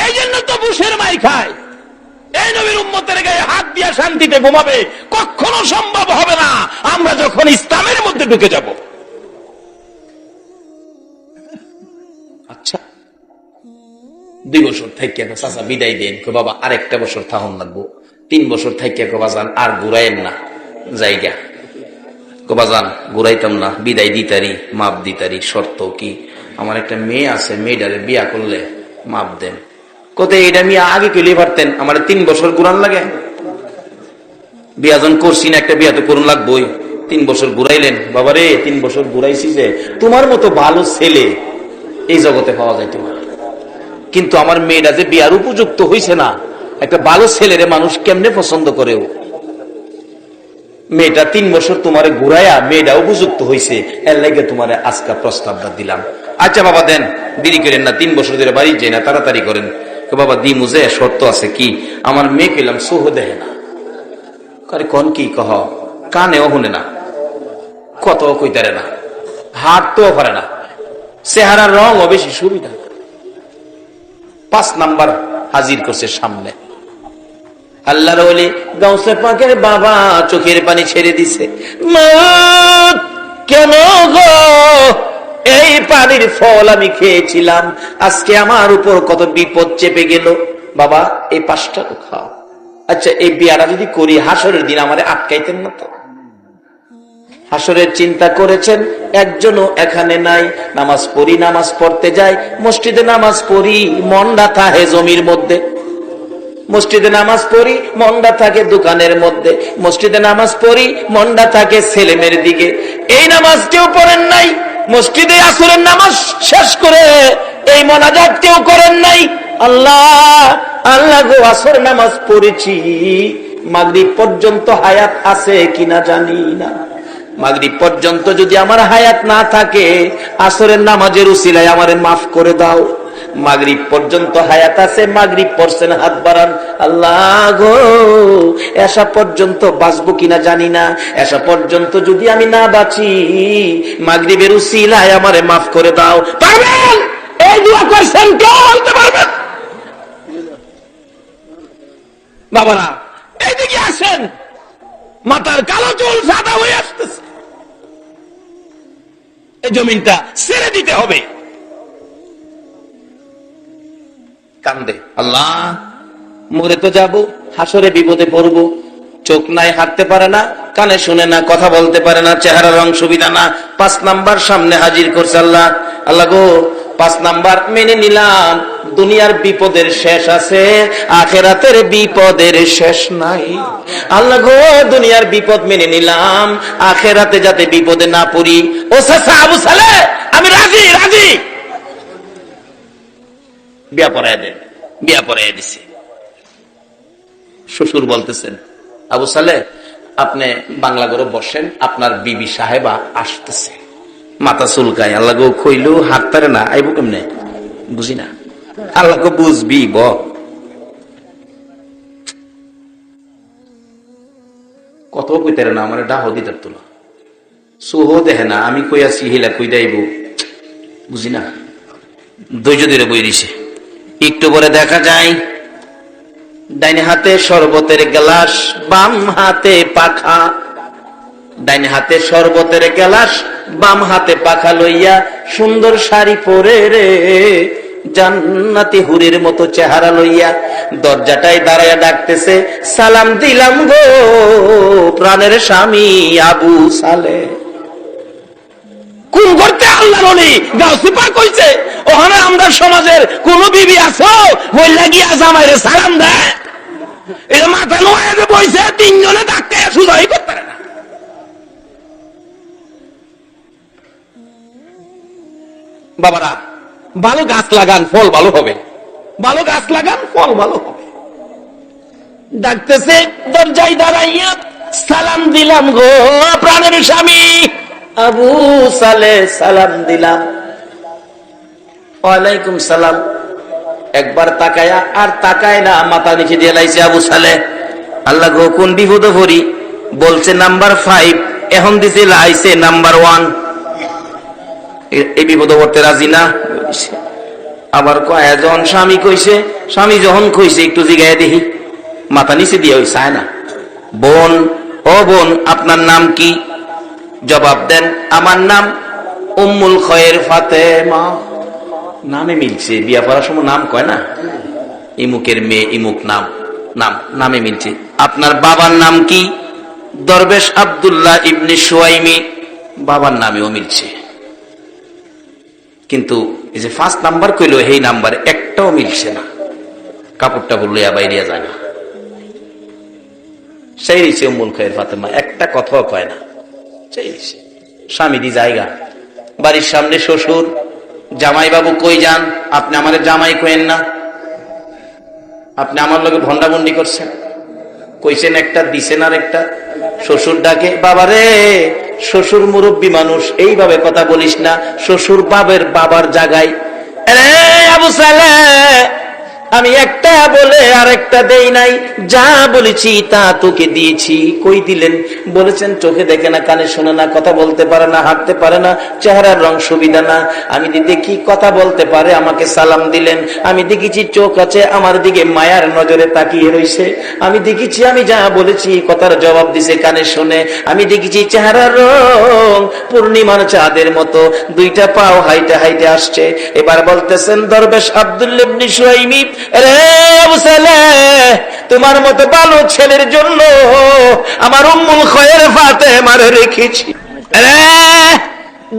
Speaker 1: এই জন্য তো বুশের মাই খায়। এই নবীর উম্মতের গায়ে হাত দিয়া শান্তিতে ঘুমাবে কখনো সম্ভব হবে না আমরা যখন ইসলামের মধ্যে ঢুকে যাব। আচ্ছা 2 বছর থেকে চাচা বিদায় দেন, বাবা আরেকটা বছর থাকুন লাগবো। 3 বছর থেকে বাজান আর ঘুরাইন না জায়গা, বাজান ঘুরাইতাম না, বিদায় দিতারি, মাপ দিতারি। শর্ত কি? আমার একটা মেয়ে আছে, মেয়েটারে বিয়া করলে মাপ দেন। কোথায় এটা মেয়ে আগে কেলে পারতেন, আমার 3 বছর ঘুরান লাগে? বিয়া যখন করছি না, একটা বিয়া তো করুন লাগবোই। 3 বছর ঘুরাইলেন, বাবারে 3 বছর ঘুরাইছি যে তোমার মতো ভালো ছেলে এই জগতে পাওয়া যায় তোমার। কিন্তু আমার মেয়েটা যে বিয়ার উপযুক্ত হয়েছে না, একটা ভালো ছেলেরে মানুষ কেমনে পছন্দ করেও? মেয়েটা 3 বছর তোমারে ঘুরাইয়া মেয়েটা উপযুক্ত হয়েছে, এর লাগে তোমারে আজকা প্রস্তাবটা দিলাম। আচ্ছা বাবা দেন, দেরি করেন না, 3 বছর ধরে বাড়ি যাই না, তাড়াতাড়ি করেন। বাবা দি মুজে শর্ত আছে কি? আমার মেয়ে পেলাম সোহ দেহে না। আরে কোন কি কহ, কানেও শুনে না, কত কইতারে না, হাত তো পারে না, চেহারার রং ও বেশি সুবিধা। 5 নাম্বার হাজির করছে সামনে। আল্লাহর ওলি গাউসে পাকের বাবা চোখের পানি ছেড়ে দিছে। মা কেন গো, এই পানির ফল আমি খেয়েছিলাম, আজকে আমার উপর কত বিপদ চেপে গেল। বাবা এই 5টা খাও। আচ্ছা এই বিয়াটা যদি করি হাসরের দিন আমারে আটকাইতেন না তো? হাসরের চিন্তা করেছেন, একজনও এখানে নাই। নামাজ পড়ি, নামাজ পড়তে যাই, মসজিদে নামাজ পড়ি, মনটা থাহে জমির মধ্যে। মসজিদে নামাজ পড়ি, মনটা থাকে দোকানের মধ্যে। মসজিদে নামাজ পড়ি, মনটা থাকে ছেলেমেয়ের দিকে। এই নামাজ কেউ পড়েন নাই, মসজিদে আসরের নামাজ শেষ করে এই মোনাজাত কেউ করেন নাই। আল্লাহ আল্লাহ গো, আসর নামাজ পড়েছি, মাগরিব পর্যন্ত হায়াত আছে কিনা জানি না। মাগরিব পর্যন্ত যদি আমার হায়াত না থাকে, আসরের নামাজের উসিলায় আমারে মাফ করে দাও। মাগরিব পর্যন্ত হায়াত আছে, মাগরিব পড়ছেন, হাত বাড়ান। আল্লাহ গো, এসা পর্যন্ত বাঁচবো কিনা জানি না। এসা পর্যন্ত যদি আমি না বাঁচি, মাগরিবের উসিলায় আমারে মাফ করে দাও। পারবেন? এই দোয়া করছেন কেউ বলতে পারবেন? বাবারা এইদিকে আসেন, মাথার কালো চুল সাদা হয়ে আসতেছে। এই জমিনটা ছেড়ে দিতে হবে। কান্দে, আল্লাহ মরে তো যাব, হাসরে বিপদে পড়ব। চোখ নাই, হাঁটতে পারে না, কানে শুনে না, কথা বলতে পারে না, চেহারার রং সুবিধা না। 5 নাম্বার সামনে হাজির করছে আল্লাহ। আল্লাহ গো, 5 নাম্বার মেনে নিলাম, দুনিয়ার বিপদের শেষ আছে, আখেরাতের বিপদের শেষ নাই। আল্লাহ গো, দুনিয়ার বিপদ মেনে নিলাম, আখেরাতে যাতে বিপদে না পড়ি। ও চাচা আবু সালেহ, আমি রাজি রাজি। বিয়া পড়ায় দেন। বিয়া পড়ায় দিছে। শ্বশুর বলতেছেন, আবু সালেহ আপনি বাংলা করে বসেন, আপনার বিবি সাহেবা আসতেছে। মাথা চুলকায়। আল্লাহ গো, খইলেও হাত তারে না, আইব কেমনে বুঝি না। আল্লাহ গো, বুঝবি ব। কত কইতারে না, আমার ডাহ দিতার তোলা সুহো দেখে না, আমি কই আছি হিলা কই দাইব বুঝি না। ধৈর্য ধরে বই দিছে। একটু পরে দেখা যায় ডাইনে হাতে শরবতের গ্লাস, বাম হাতে পাখা। ডাইনে হাতে শরবতের গ্লাস, বাম হাতে পাখা লইয়া, সুন্দর শাড়ি পরে রে, জান্নাতি হুরের মতো চেহারা লইয়া দরজাটায় দাঁড়াইয়া ডাকতেছে, সালাম দিলাম গো প্রাণের স্বামী আবু সালেহ। কোন করতে আল্লাহর ওলি গাউসে পাক কইছে, ওখানে আমরা সমাজের কোন বিবি আছো বইলা গিয়া জামাইরে সালাম দেয়? এটা মাথা নোয়া বইছে, 3 জনে ডাকতে সুজাই করতে পারে না। বাবারা, ভালো গাছ লাগান, ফল ভালো হবে। ভালো গাছ লাগান, ফল ভালো হবে। ডাকতেছে দরজায় দাঁড়াইয়া, সালাম দিলাম গো প্রাণের স্বামী আবু সালেহ, সালাম দিলাম। ওয়ালাইকুম সালাম। একবার তাকায়া আর তাকায় না, মাথা নিচে দিয়ে লাইছে আবু সালেহ। আল্লাহ গো, কোন বিপদে পড়ি? বলছে নাম্বার 5, এখন দিছে লাইছে নাম্বার 1। এই বিপদে পড়তে রাজি না। আবার কয় যখন স্বামী কইছে, স্বামী যখন কইছে একটু জিগায় দেখি, মাথা নিচে দিয়ে ওই চায় না। বোন, ও বোন আপনার নাম কি? জবাব দেন, আমার নাম উম্মুল খয়ের ফাতেমা। নামে মিলছে, বিয়া পড়ার সময় নাম কয় না, ইমুকের মেয়ে ইমুক নাম, নামে মিলছে। আপনার বাবার নাম কি? দরবেশ আব্দুল্লাহ ইবনে সুয়াইমি। বাবার নামেও মিলছে, কিন্তু এই যে 5 নাম্বার কইলো, এই নাম্বার একটাও মিলছে না। কাপড়টা বললে বাইরিয়া যায় না। সেই রয়েছে উম্মুল খয়ের ফাতেমা, একটা কথাও কয় না। সেই রয়েছে স্বামী দি জায়গা, বাড়ির সামনে শ্বশুর। জামাই বাবু কই যান? আপনি আমার জামাই কইেন না, আপনি আমার লগে ভন্ডাভন্ডি করছেন। কইছেন একটা, দিছেন আর একটা। শ্বশুর ডাকে, বাবারে, শ্বশুর মুরব্বী মানুষ, এইভাবে কথা বলিস না। শ্বশুর বাবার জায়গায়। আবু সালেহ, আমি একটা বলে আর একটা দেই নাই, যা বলেছি তা তোকে দিয়েছি। কই দিলেন? বলেছেন চোখে দেখে না, কানে শোনে না, কথা বলতে পারে না, হাঁটতে পারে না, চেহারার রং সুবিধা না। আমি দেখি কথা বলতে পারে, আমাকে সালাম দিলেন। আমি দেখেছি চোখ আছে, আমার দিকে মায়ার নজরে তাকিয়ে রইছে। আমি দেখেছি আমি যা বলেছি কথার জবাব দিছে, কানে শোনে। আমি দেখেছি চেহারার রং পূর্ণিমার চাঁদের মতো, 2টা পাও হাইটে হাইটে আসছে। এবার বলতেছেন দরবেশ আব্দুল্লাহ ইবনে সুয়াইমি, আবু সালেহ, তোমার মতো ভালো ছেলের জন্য আমার উম্মুল খয়ের ফাতেমারে রেখেছি।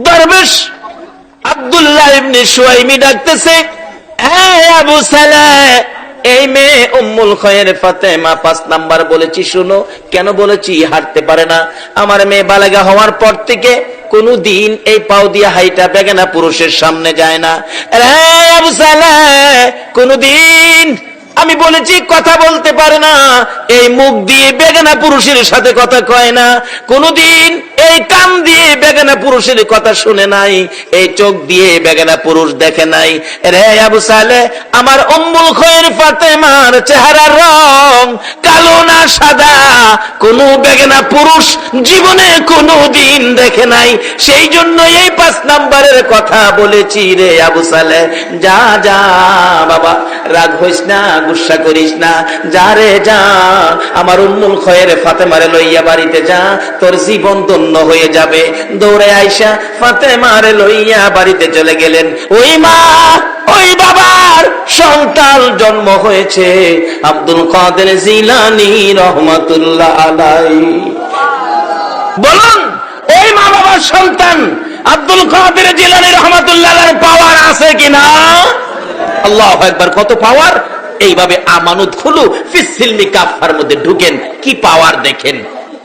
Speaker 1: দরবেশ আব্দুল্লাহ ইবনে সুয়াইমি ডাকতেছে, আবু সালেহ, এই মেয়ে উম্মুল খয়ের ফাতেমা 5 নাম্বার বলেছি শুনো। কেন বলেছি? হাঁটতে পারে না। আমার মেয়ে বালেগা হওয়ার পর থেকে কোনদিন এই পাও দিয়া হাইটা বেগানা পুরুষের সামনে যায় না। আবু সালেহ কোনদিন আমি বলেছি কথা বলতে পারে না, এই মুখ দিয়ে বেগানা পুরুষের সাথে কথা কয় না, কোনদিন এই কান দিয়ে বেগানা পুরুষের কথা শুনে নাই, এই চোখ দিয়ে বেগানা পুরুষ দেখে নাই। রে আবু সালেহ, আমার উম্মুল খয়ের ফাতেমার চেহারার রং কালো না সাদা, কোন বেগানা পুরুষ জীবনে কোনদিন দেখে নাই। সেই জন্য এই 5 নাম্বারের কথা বলেছি। রে আবু সালেহ, যা যা বাবা, রাগ হইস না, গুসা করিস না, যা রে যা, আমার উম্মুল খয়ের ফাতেমারে লইয়া বাড়িতে যা, তোর জীবন ধন্য হয়ে যাবে। দৌড়ে আইসা ফাতেমারে লইয়া বাড়িতে চলে গেলেন। ওই মা ওই বাবার সন্তান জন্ম হয়েছে আব্দুল কাদের জিলানী রহমাতুল্লাহ আলাইহি। বলুন, ওই মা বাবার সন্তান আব্দুল কাদের জিলানী রহমাতুল্লাহ আলাইহির পাওয়ার আছে কিনা? আল্লাহু আকবার! কত পাওয়ার! এইভাবে আমানত খুলু ফিস সিলমি কাফার মধ্যে ঢুকেন, কি পাওয়ার দেখেন।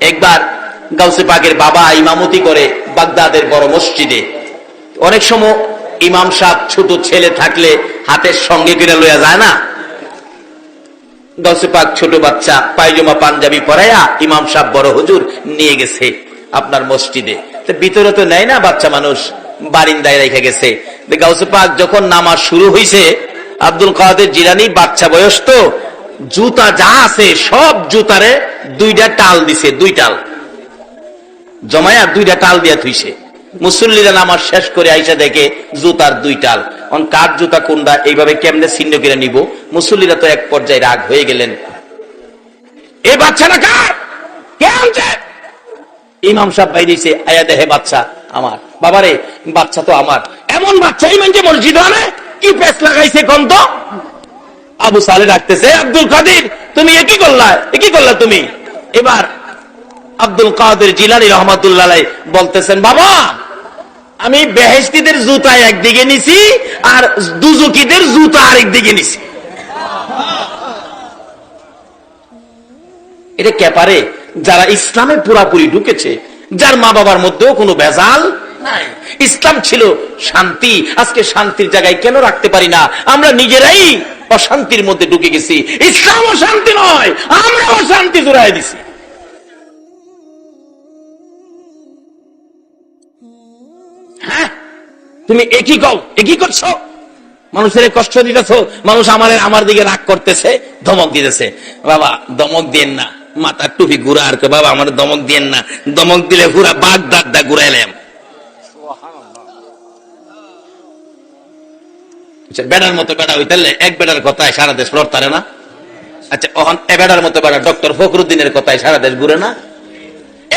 Speaker 1: একবার গাউসে পাকের বাবা ইমামতি করে বাগদাদের বড় মসজিদে। অনেক সময় ইমাম সাহেব ছোট ছেলে থাকলে হাতের সঙ্গে করে লইয়া যায় না। গাউসে পাক ছোট বাচ্চা পায়জামা পাঞ্জাবি পরাইয়া ইমাম সাহেব বড় হুজুর নিয়ে গেছে আপনার মসজিদে। তো ভিতরে তো নেয় না, বাচ্চা মানুষ বারিন্দায় রেখে গেছে। গাউসে পাক যখন নামাজ শুরু হয়েছে, আব্দুল কাদের জিলানী বাচ্চা বয়স তো, জুতা যা আছে সব জুতারে 2টা টাল দিছে, 2 টাল জমায়া 2টা টাল দিয়া থুইছে। মুসল্লিরা নামাজ শেষ করে আইসা দেখে জুতার 2 টাল। কার জুতা কোনটা এইভাবে কেমনে ছিন্ন করে নিব? মুসল্লিরা তো এক পর্যায়ে রাগ হয়ে গেলেন, এই বাচ্চাটা কার? কে আনছে? ইমাম সাহেব ভাই দিয়েছে, আয়া দেহে বাচ্চা আমার। বাবারে, বাচ্চা তো আমার। এমন বাচ্চাই মানে মসজিদ আনে, কি পেস লাগাইছে কোন তো? আবু সালেহ ডাকতেছে, আব্দুল কাদের তুমি কি করলা, কি করলা তুমি? এবার আব্দুল কাদের জিলানী রহমাতুল্লাহ আলাইহি বলতেছেন, বাবা আমি বেহেশতীদের জুতা একদিকে নিছি আর দুজকিদের জুতা আরেকদিকে নিছি। এটা কে পারে? যারা ইসলামে পুরাপুরি ঢুকেছে, যার মা বাবার মধ্যেও কোনো ভেজাল নাই। ইসলাম ছিল শান্তি। আজকে শান্তির জায়গায় কেন রাখতে পারি না? আমরা নিজেরাই অশান্তির মধ্যে ঢুকে গেছি। ইসলাম অশান্তি নয়, আমরা অশান্তি জড়াই দিছি। হ্যাঁ, তুমি একই কও, একই করছো, মানুষের কষ্ট দিতেছ, মানুষ আমার দিকে রাগ করতেছে, ধমক দিতেছে। বাবা ধমক দেন না, মাথার টুপি ঘুরা আর বাবা আমার ধমক দেন না, ধমক দিলে পুরা বাগদাদা ঘুরাইলাম। বেড়ার মতো বেড়া হইতালে এক বেড়ার কথায় সারা দেশ লড়তারে না? আচ্ছা, এ বেড়ার মতো বেড়া ডক্টর ফখরুদ্দিনের কথায় সারা দেশ ঘুরে না?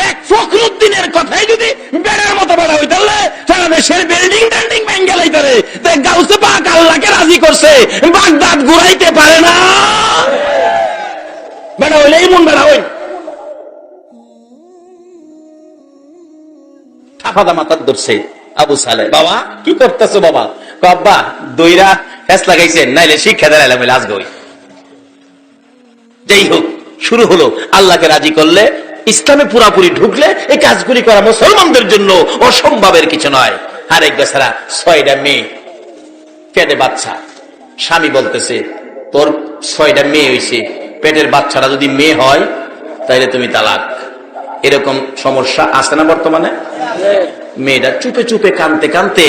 Speaker 1: এক ফখরুদ্দিনের কথাই যদি বেড়ার মতো বেড়া হইতালে সারা দেশের বিল্ডিং টিল্ডিং ভেঙে লাইতারে। তাই গাউসে পাক আল্লাহকে রাজি করছে, বাগদাদ ঘুরাইতে পারে না। বেড়া হইলে এমন বেড়া হই, থাফাদা মাথার ধরছে আবু সালেহ। বাবা কি করতেছো? বাবা আব্বা দইরা ফেস লাগাইছেন, নাইলে শিক্ষা দেয় আজগই। যাই হোক, শুরু হলো। আল্লাহকে রাজি করলে, ইসলামে পুরাপুরি ঢুকলে এই কাজগুলি করা মুসলমানদের জন্য অসম্ভবের কিছু নয়। আর এক বেচারা 6টা মেয়ে, পেটে বাচ্চা। স্বামী বলতেছে, তোর 6টা মেয়ে হয়েছে, পেটের বাচ্চারা যদি মেয়ে হয় তাহলে তুমি তালাক। এরকম সমস্যা আছে না বর্তমানে? মেয়েটা চুপে চুপে কানতে কানতে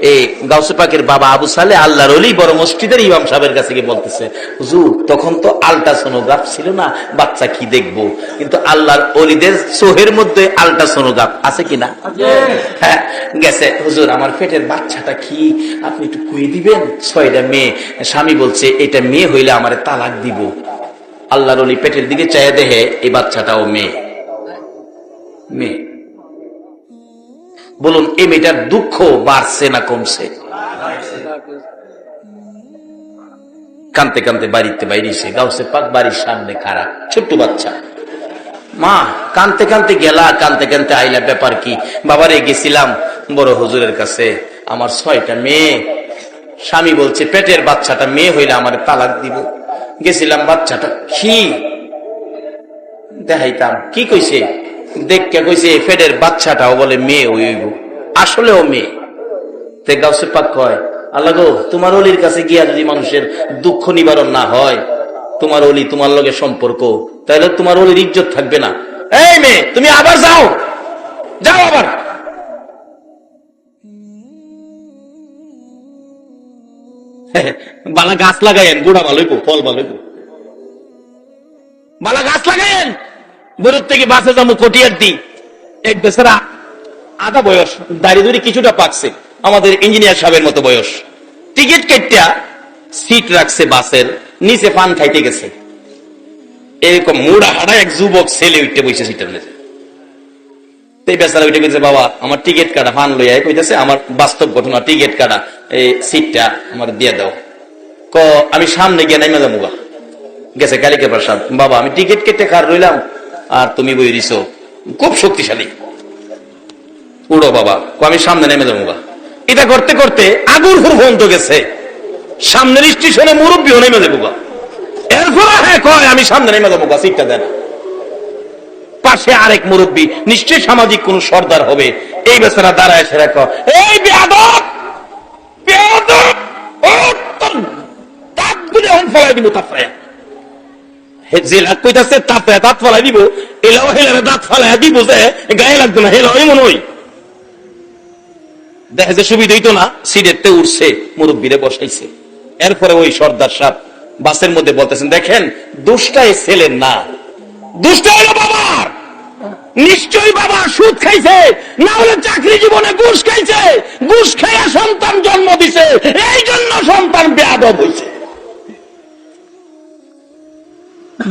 Speaker 1: এই গাউসে পাকের বাবা আবু সালেহ আল্লাহর ওলি বড় মসজিদের ইমাম সাহেবের কাছে গিয়ে বলতেছে, হুজুর তখন তো আল্ট্রাসোনোগ্রাফ ছিল না, বাচ্চা কি দেখবো? কিন্তু আল্লাহর ওলিদের চোহের মধ্যে আল্ট্রাসোনোগ্রাফ আছে কিনা? হ্যাঁ, গেছে। হুজুর আমার পেটের বাচ্চাটা কি, আপনি একটু কুয়ে দিবেন? 6টা মেয়ে। স্বামী বলছে, এটা মেয়ে হইলে আমার তালাক দিব। আল্লাহর ওলি পেটের দিকে চাইয়া দেখে এই বাচ্চাটাও মেয়ে। মেয়ে। বলুন, এই মেয়েটার দুঃখ বাড়ছে না কমছে? কানতে কানতে বাড়িতে বাইরেছে। গাউসে পাক বাড়ির সামনে খারাপ, ছোট্ট বাচ্চা। মা কানতে কানতে গেলা, কানতে কানতে আইলা, ব্যাপার কি? বাবারে গেছিলাম বড় হুজুরের কাছে, আমার 6টা মেয়ে। স্বামী বলছে পেটের বাচ্চাটা মেয়ে হইলে আমার তালাক দিব। গেছিলাম, বাচ্চাটা কি দেখাইতাম, কি কইছে দেখে কইছে ফেডের বাচ্চাটাও বলে মেয়ে হইব, আসলেও মেয়ে। তে গাউসে পাক কয়, আল্লাহ গো, তোমার অলির কাছে গিয়া যদি মানুষের দুঃখ নিবারণ না হয়, তোমার অলি তোমার লগে সম্পর্ক, তাহলে তোমার অলির ইজ্জত থাকবে না। এই মেয়ে, তুমি আবার যাও, যাও আবার। বালা গাছ লাগাইন, গোড়া ভালো হইব, ফল ভালো হইব। বালা গাছ লাগাইন, বেরোর থেকে বাসে যাবো কটিয়ার দি। এক বেচারা আধা বয়স, দাঁড়িয়ে দড়ি কিছুটা পাকছে, আমাদের ইঞ্জিনিয়ার সাহেবের মতো বয়স। টিকিট কেটে সিট রাখছে বাসের নিচে, পান খাইতে গেছে। এরকম মুড়া হাড়া এক যুবক ছেলে উঠতে বসে সিটের নিচে। এই বেচারা উঠে গেছে, বাবা আমার টিকিট কাটা, ফান লইয়া কইতেছে আমার বাস্তব ঘটনা, টিকিট কাটা, এই সিটটা আমার দিয়ে দাও। আমি সামনে গিয়ে নাইমা যাবো গা। গেছে কালিকা প্রসাদ, বাবা আমি টিকিট কেটে কার রইলাম আর তুমি বই দিছো, খুব শক্তিশালী, উড়ো বাবা। আমি সামনে নেমে যাবো গা। এটা করতে করতে আগুন খুব বন্ধ গেছে, সামনের স্টেশনে মুরব্বীও নেমে যাবো গা। এরপর হ্যাঁ কয় আমি সামনে নেমে যাবো গা, সিটটা দেন। পাশে আরেক মুরব্বী, নিশ্চয়ই সামাজিক কোন সর্দার হবে। এই বেচারা দাঁড়ায় সেরা কয়, এই বেয়াদব, বেয়াদব, ও তোর দাঁত গুলো এখন ফলাই দিব, তারপরে যে লাগ কইতাছে তারপরে দাঁত ফলাই দিব, এলাও হেলারে দাঁত ফলাই দিব, যে গায়ে লাগতো না, হেলা মনে হই দেখে যে সুবিধা হইতো না, সিটেতে উঠছে, মুরব্বীরে বসাইছে। এরপরে ওই সর্দার সাহেব বাসের মধ্যে বলতেছেন, দেখেন দোষটা এই ছেলের না, দোষটা হলো বাবার। নিশ্চয়ই বাবা সুদ খাইছে, না হলে চাকরি জীবনে ঘুষ খাইছে, ঘুষ খাইয়া সন্তান জন্ম দিছে, এই জন্য সন্তান বেয়াদব হইছে।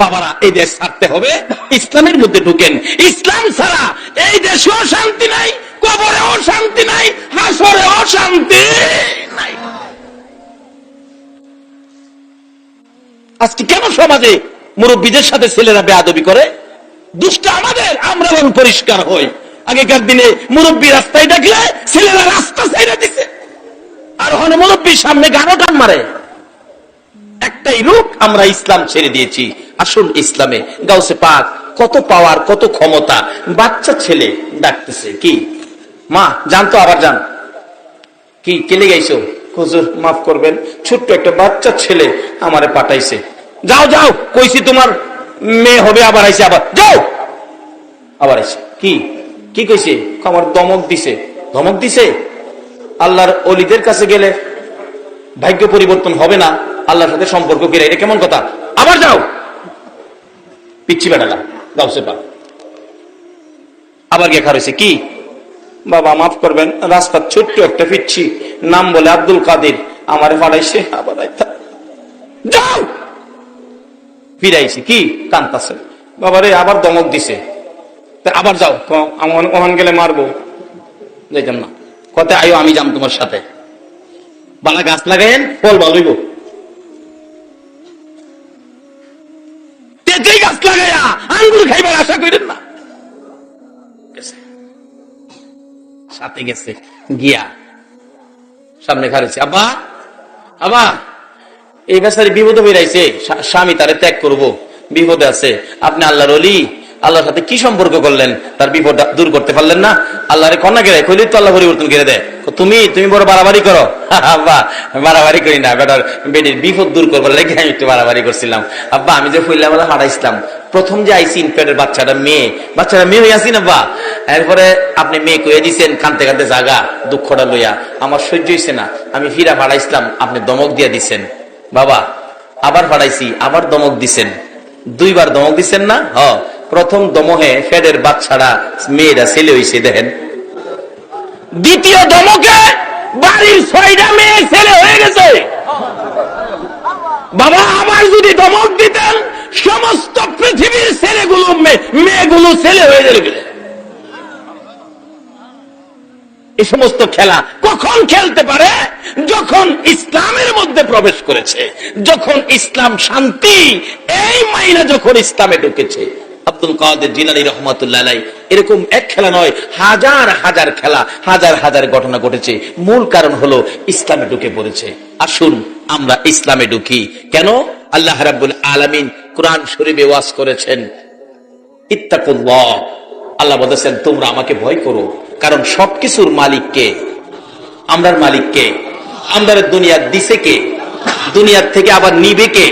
Speaker 1: বাবারা এই দেশ ছাড়তে হবে, ইসলামের মধ্যে ঢুকেন। ইসলাম ছাড়া এই দেশেও শান্তি নাই, কবরেও শান্তি নাই, হাসরেও শান্তি নাই। আজকে কেন সমাজে মুরব্বীদের সাথে ছেলেরা বেয়াদবি করে? দুষ্ট আমাদের, আমরা পরিষ্কার হই। আগেকার দিনে মুরব্বী রাস্তায় ডাকলে ছেলেরা রাস্তা ছাইড়া দিছে, আর ওখানে মুরব্বীর সামনে গানও টান মারে। একটাই রূপ, আমরা ইসলাম ছেড়ে দিয়েছি। আসুন ইসলামে। গাউসে পাক কত পাওয়ার, কত ক্ষমতা। বাচ্চা ছেলে ডাকতেছে, কি মা জানতো, আবার যান, কি কেলে গাইছো? হুজুর মাফ করবেন, ছোট্ট একটা বাচ্চা ছেলে আমারে পাঠাইছে। যাও যাও, কইছি তোমার মেয়ে হবে, আবার আইছে, আবার যাও, আবার আইছে। কি কি কইছে? আমার দমক দিছে। ধমক দিছে? আল্লাহর ওলিদের কাছে গেলে ভাগ্য পরিবর্তন হবে না, আল্লাহর সাথে সম্পর্ক করে, এটা কেমন কথা? আবার যাও, পিচ্ছি বেটালা গাউসে পাক আবার গিয়ে খারইছে। কি বাবা মাফ করবেন, রাস্তার ছোট্ট একটা পিচ্ছি, নাম বলে আব্দুল কাদের, আমারে পাঠাইছে, আবার যাও, ফিরাইছে। কি কান্তাছে? বাবারে আবার দমক দিছে, আবার যাও, ওখান গেলে মারবো, যাইতাম না, কত আয়ো আমি যাম তোমার সাথে। বালা গাছ লাগাইন, ফল ভালো হইব। তেতেই গাছ লাগাইয়া আঙ্গুর খাইবার আশা করেন না। সাথে গেছে, গিয়া সামনে খারেছে, আব্বা আব্বা এই বেচারি বিপদে বেরাইছে, স্বামী তারে ত্যাগ করবো, বিপদে আছে, আপনি আল্লাহর ওলি, আল্লাহর সাথে কি সম্পর্ক করলেন, তার বিপদ দূর করতে পারলেন না? আল্লাহরে কন্যা গেলে কইলি তো আল্লাহ পরিবর্তন করে দেয়। তুমি তুমি বড় বাড়াবাড়ি করো। আব্বা বাড়াবাড়ি করি না, বেটার বেটির বিপদ দূর করবার লেগে আমি একটু বাড়াবাড়ি করছিলাম। আব্বা আমি যে ফুল্লা বলে হারাইছিলাম, প্রথম যে আইসি পেটের বাচ্চাটা মেয়ে হয়ে আসি না বা, এরপরে আপনি মেয়ে কইয়া দিচ্ছেন, কানতে কানতে জাগা দুঃখটা লইয়া, আমার সহ্য হইছে না, আমি ফিরা ভাড়াইছিলাম, আপনি দমক দিয়া দিচ্ছেন। বাবা আবার ভাড়াইছি, আবার দমক দিচ্ছেন, দুইবার দমক দিচ্ছেন না? প্রথম দমহে ফেডের বাচ্চারা মেয়েরা ছেলে হইছে, দেখেন। দ্বিতীয় দমকে বাড়ির 6টা মেয়ে ছেলে হয়ে গেছে। বাবা আবার যদি দমক দিতেন, সমস্ত পৃথিবীর ছেলেগুলো মেয়েগুলো ছেলে হয়ে যাবে। এই সমস্ত খেলা কখন খেলতে পারে? যখন ইসলামের মধ্যে প্রবেশ করেছে, যখন ইসলাম শান্তি, এই মাইনা যখন ইসলামে ঢুকেছে। আব্দুল কাদের জিলানী রহমাতুল্লাহ আলাইহি এরকম এক খেলা নয়, হাজার হাজার খেলা, হাজার হাজার ঘটনা ঘটেছে। মূল কারণ হলো ইসলামে ঢুকে পড়েছে। আসুন আমরা ইসলামে ঢুকি। কেন? আল্লাহ রাব্বুল আলামিন কোরআন শরীফে ওয়াজ করেছেন, ইত্তাকুল্লাহ। আল্লাহ বলেছেন তোমরা আমাকে ভয় করো, কারণ সবকিছুর মালিক কে? আমরার মালিক কে? আমাদের দুনিয়া দিছে কে? দুনিয়ার থেকে আবার নিবে কে?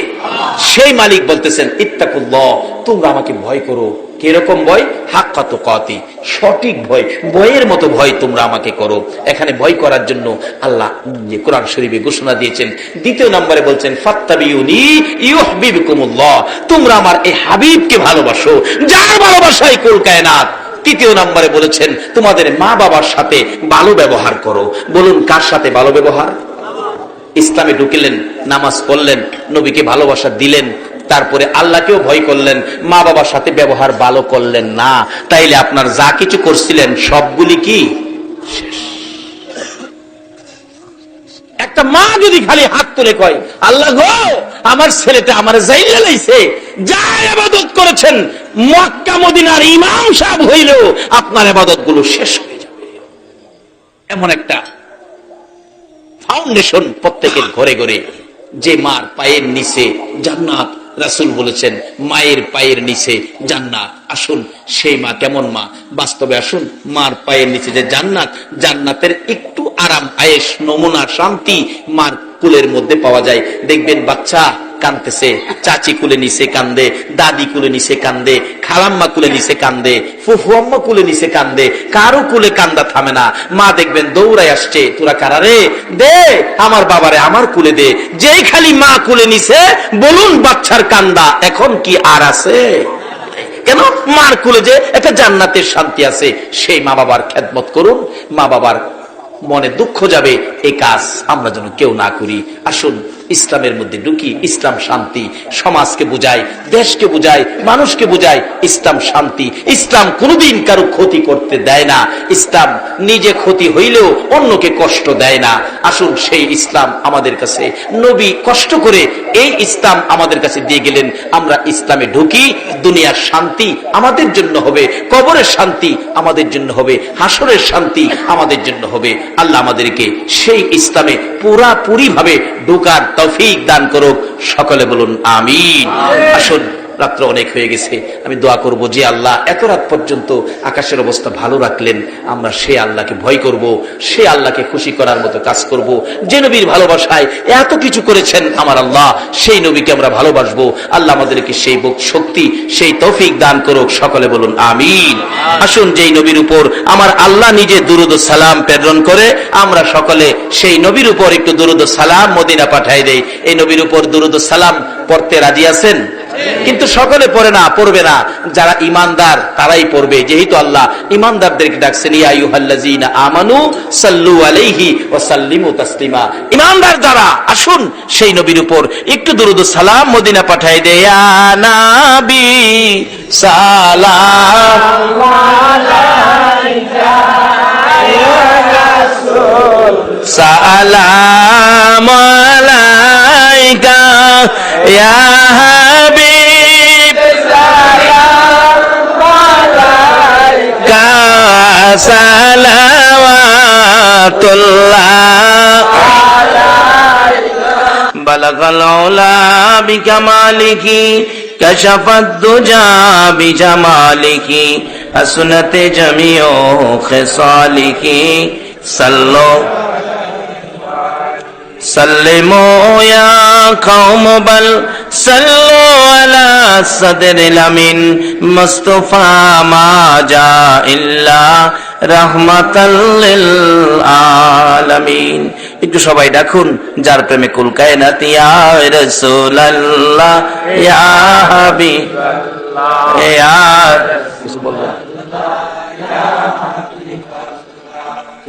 Speaker 1: সেই মালিক বলতেছেন ইত্তাকুল্লাহ, তোমরা আমাকে ভয় করো। কিরকম ভয়? হাক্কা তুকাতি, সঠিক ভয়, ভয়ের মতো ভয় তোমরা আমাকে করো। এখানে ভয় করার জন্য আল্লাহ কোরআন শরীফে ঘোষণা দিয়েছেন। দ্বিতীয় নম্বরে বলছেন ফাত্তাবিউনি ইউহিব্বুকুমুল্লাহ, তোমরা আমার এই হাবিবকে ভালোবাসো, যার ভালোবাসায় কুল কায়নাত। তৃতীয় নম্বরে বলেছেন তোমাদের মা বাবার সাথে ভালো ব্যবহার করো। বলুন কার সাথে ভালো ব্যবহার? ইসলামে ঢুকিলেন, নামাজ পড়লেন, নবীকে ভালোবাসা দিলেন, তারপরে আল্লাহকেও ভয় করলেন, মা বাবার সাথে ব্যবহার ভালো করলেন না, তাইলে আপনার যা কিছু করছিলেন সবগুলি কি শেষ? একটা মা যদি খালি হাত তুলে কয় আল্লাহ গো আমার ছেলেটা আমার জাইলে লাইছে, যা ইবাদত করেছেন মক্কা মদিনার ইমাম সাহেব হইলেও আপনার ইবাদত গুলো শেষ হয়ে যাবে। এমন একটা ফাউন্ডেশন প্রত্যেকের ঘরে ঘরে, যে মার পায়ের নিচে জান্নাত। রাসূল বলেছেন মায়ের পায়ের নিচে জান্নাত। আসুন সেই মা কেমন মা? বাস্তবে আসুন, মার পায়ের নিচে যে জান্নাত, জান্নাতের একটু আরাম, আয়েশ, নমুনা, শান্তি মার কুলের মধ্যে পাওয়া যায়। দেখবেন বাচ্চা কানতেছে, চাচি কুলে নিচে কান্দে, দাদি কুলে নিচে কান্দে, খালাম্মা কুলে নিচে কান্দে, ফুফু আম্মা কুলে নিচে কান্দে, কারো কুলে কান্দা থামে না। মা দেখবেন দৌড়াই আসছে, তোরা কারারে দে আমার বাবারে আমার কুলে দে। যেই খালি মা কুলে নিছে, বলুন বাচ্চার কান্দা এখন কি আর আছে? কেন? মার কুলে যে একটা জান্নাতের শান্তি আছে। সেই মা বাবার খেদমত করুন, মা বাবার মনে দুঃখ যাবে, এই কাজ আমরা যেন কেউ না করি। আসুন ইসলামের মধ্যে ঢুকি। ইসলাম শান্তি, সমাজকে বুঝায়, দেশকে বুঝায়, মানুষকে বুঝায়। ইসলাম শান্তি, ইসলাম কোনোদিন কারো ক্ষতি করতে দেয় না। ইসলাম নিজে ক্ষতি হইলেও অন্যকে কষ্ট দেয় না। আসুন সেই ইসলাম আমাদের কাছে নবী কষ্ট করে এই ইসলাম আমাদের কাছে দিয়ে গেলেন। আমরা ইসলামে ঢুকি, দুনিয়ার শান্তি আমাদের জন্য হবে, কবরের শান্তি আমাদের জন্য হবে, হাসরের শান্তি আমাদের জন্য হবে। আল্লাহ আমাদেরকে সেই ইসলামে পুরাপুরি ভাবে ঢোকার তৌফিক দান করুক। সকলে বলুন আমিন। আসুন, রাত্র অনেক হয়ে গেছে, আমি দোয়া করব যে আল্লাহ এত রাত পর্যন্ত আকাশের অবস্থা ভালো রাখলেন, আমরা সে আল্লাহকে ভয় করব, সে আল্লাহকে খুশি করার মতো কাজ করব। যে নবীর ভালোবাসায় এত কিছু করেছেন আমার আল্লাহ, সেই নবীকে আমরা ভালোবাসবো। আল্লাহ আমাদেরকে সেই শক্তি, সেই তৌফিক দান করুক। সকলে বলুন আমিন। আসুন, যেই নবীর উপর আমার আল্লাহ নিজে দুরুদ ও সালাম প্রেরণ করে, আমরা সকলে সেই নবীর উপর একটু দুরুদ ও সালাম মদিনা পাঠাই দেই। এই নবীর উপর দুরুদ ও সালাম পড়তে রাজি আছেন? কিন্তু সকলে পড়ে না, পড়বে না। যারা ইমানদার তারাই পড়বে, যেহেতু আল্লাহ ইমানদারদেরকে ডাকছেন ইয়া আইয়ুহাল্লাযীনা আমানু সাল্লু আলাইহি ওয়া সাল্লিমু তাসলিমা। ইমানদার যারা, আসুন সেই নবীর উপর একটু দুরূদ ও সালাম মদিনা পাঠায় দেয়। ইয়া নবী সালাম আলাইকা, ইয়া রাসূল সালাম আলাইকা, ইয়া হাবিব সালাম আলাইকা, সালাওয়াতুল্লাহ আলাইকা। বালাগাল উলা বিকামালিহি, কাশাফাদ দুজা বিজামালিহি, হাসনাতে জামিউ খিসালিহি, সাল্লু সাল্লিমু ইয়া কওম বাল সাল্লু আলা সাদরিল আমিন, মুস্তাফা মা জা ইল্লা রাহমাতাল লিল আলামিন। একটু সবাই ডাকুন, যার প্রেমে কুল কায়নাত, ইয়া রাসূলুল্লাহ ইয়া হাবিবাল্লাহ ইয়া রাসূলুল্লাহ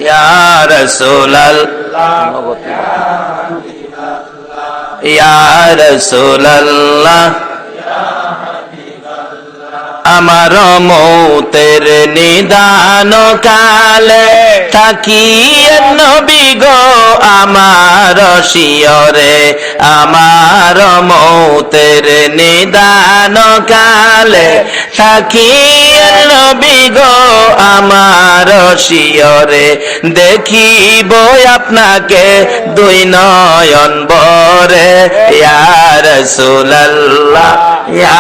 Speaker 1: ইয়া রাসূলুল্লাহ ইয়া রাসূলুল্লাহ। আমার মৌতের নিদান কালে থাকিয়ে নবী গো আমার শিয়রে, আমার মৌতের নিদান কালে থাকিয়ে নবী গো আমার শিয়রে, দেখিব আপনাকে দুই নয়ন ভরে, ইয়া রাসূলুল্লাহ ইয়া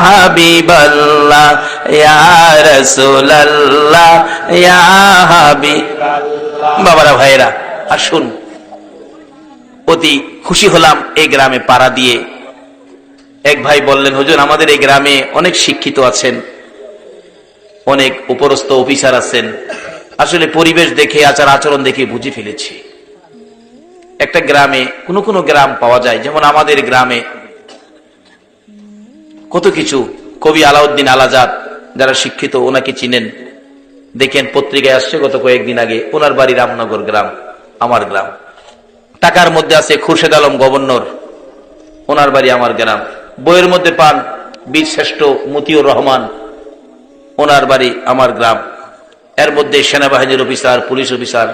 Speaker 1: হাবিবাল্লাহ ইয়া রাসূলুল্লাহ ইয়া হাবিবাল্লাহ। বাবারা ভাইরা আসুন, অতি খুশি হলাম এই গ্রামে পাড়া দিয়ে। এক ভাই বললেন, হুজুর আমাদের এই গ্রামে অনেক শিক্ষিত আছেন, অনেক উপরস্থ অফিসার আছেন, আসলে পরিবেশ দেখে আচার আচরণ দেখে বুঝে ফেলেছি একটা গ্রামে কোন গ্রাম পাওয়া যায়, যেমন আমাদের গ্রামে কত কিছু। কবি আলাউদ্দিন আলাজাদ, যারা শিক্ষিত ওনাকে চিনেন, দেখেন পত্রিকায় আসছে গত কয়েকদিন আগে, ওনার বাড়ি রামনগর গ্রাম, আমার গ্রাম। টাকার মধ্যে আছে খুরশেদ আলম গভর্নর, ওনার বাড়ি আমার গ্রাম। বইয়ের মধ্যে পান বীর শ্রেষ্ঠ মতিউর রহমান, ওনার বাড়ি আমার গ্রাম। এর মধ্যে সেনাবাহিনীর অফিসার, পুলিশ অফিসার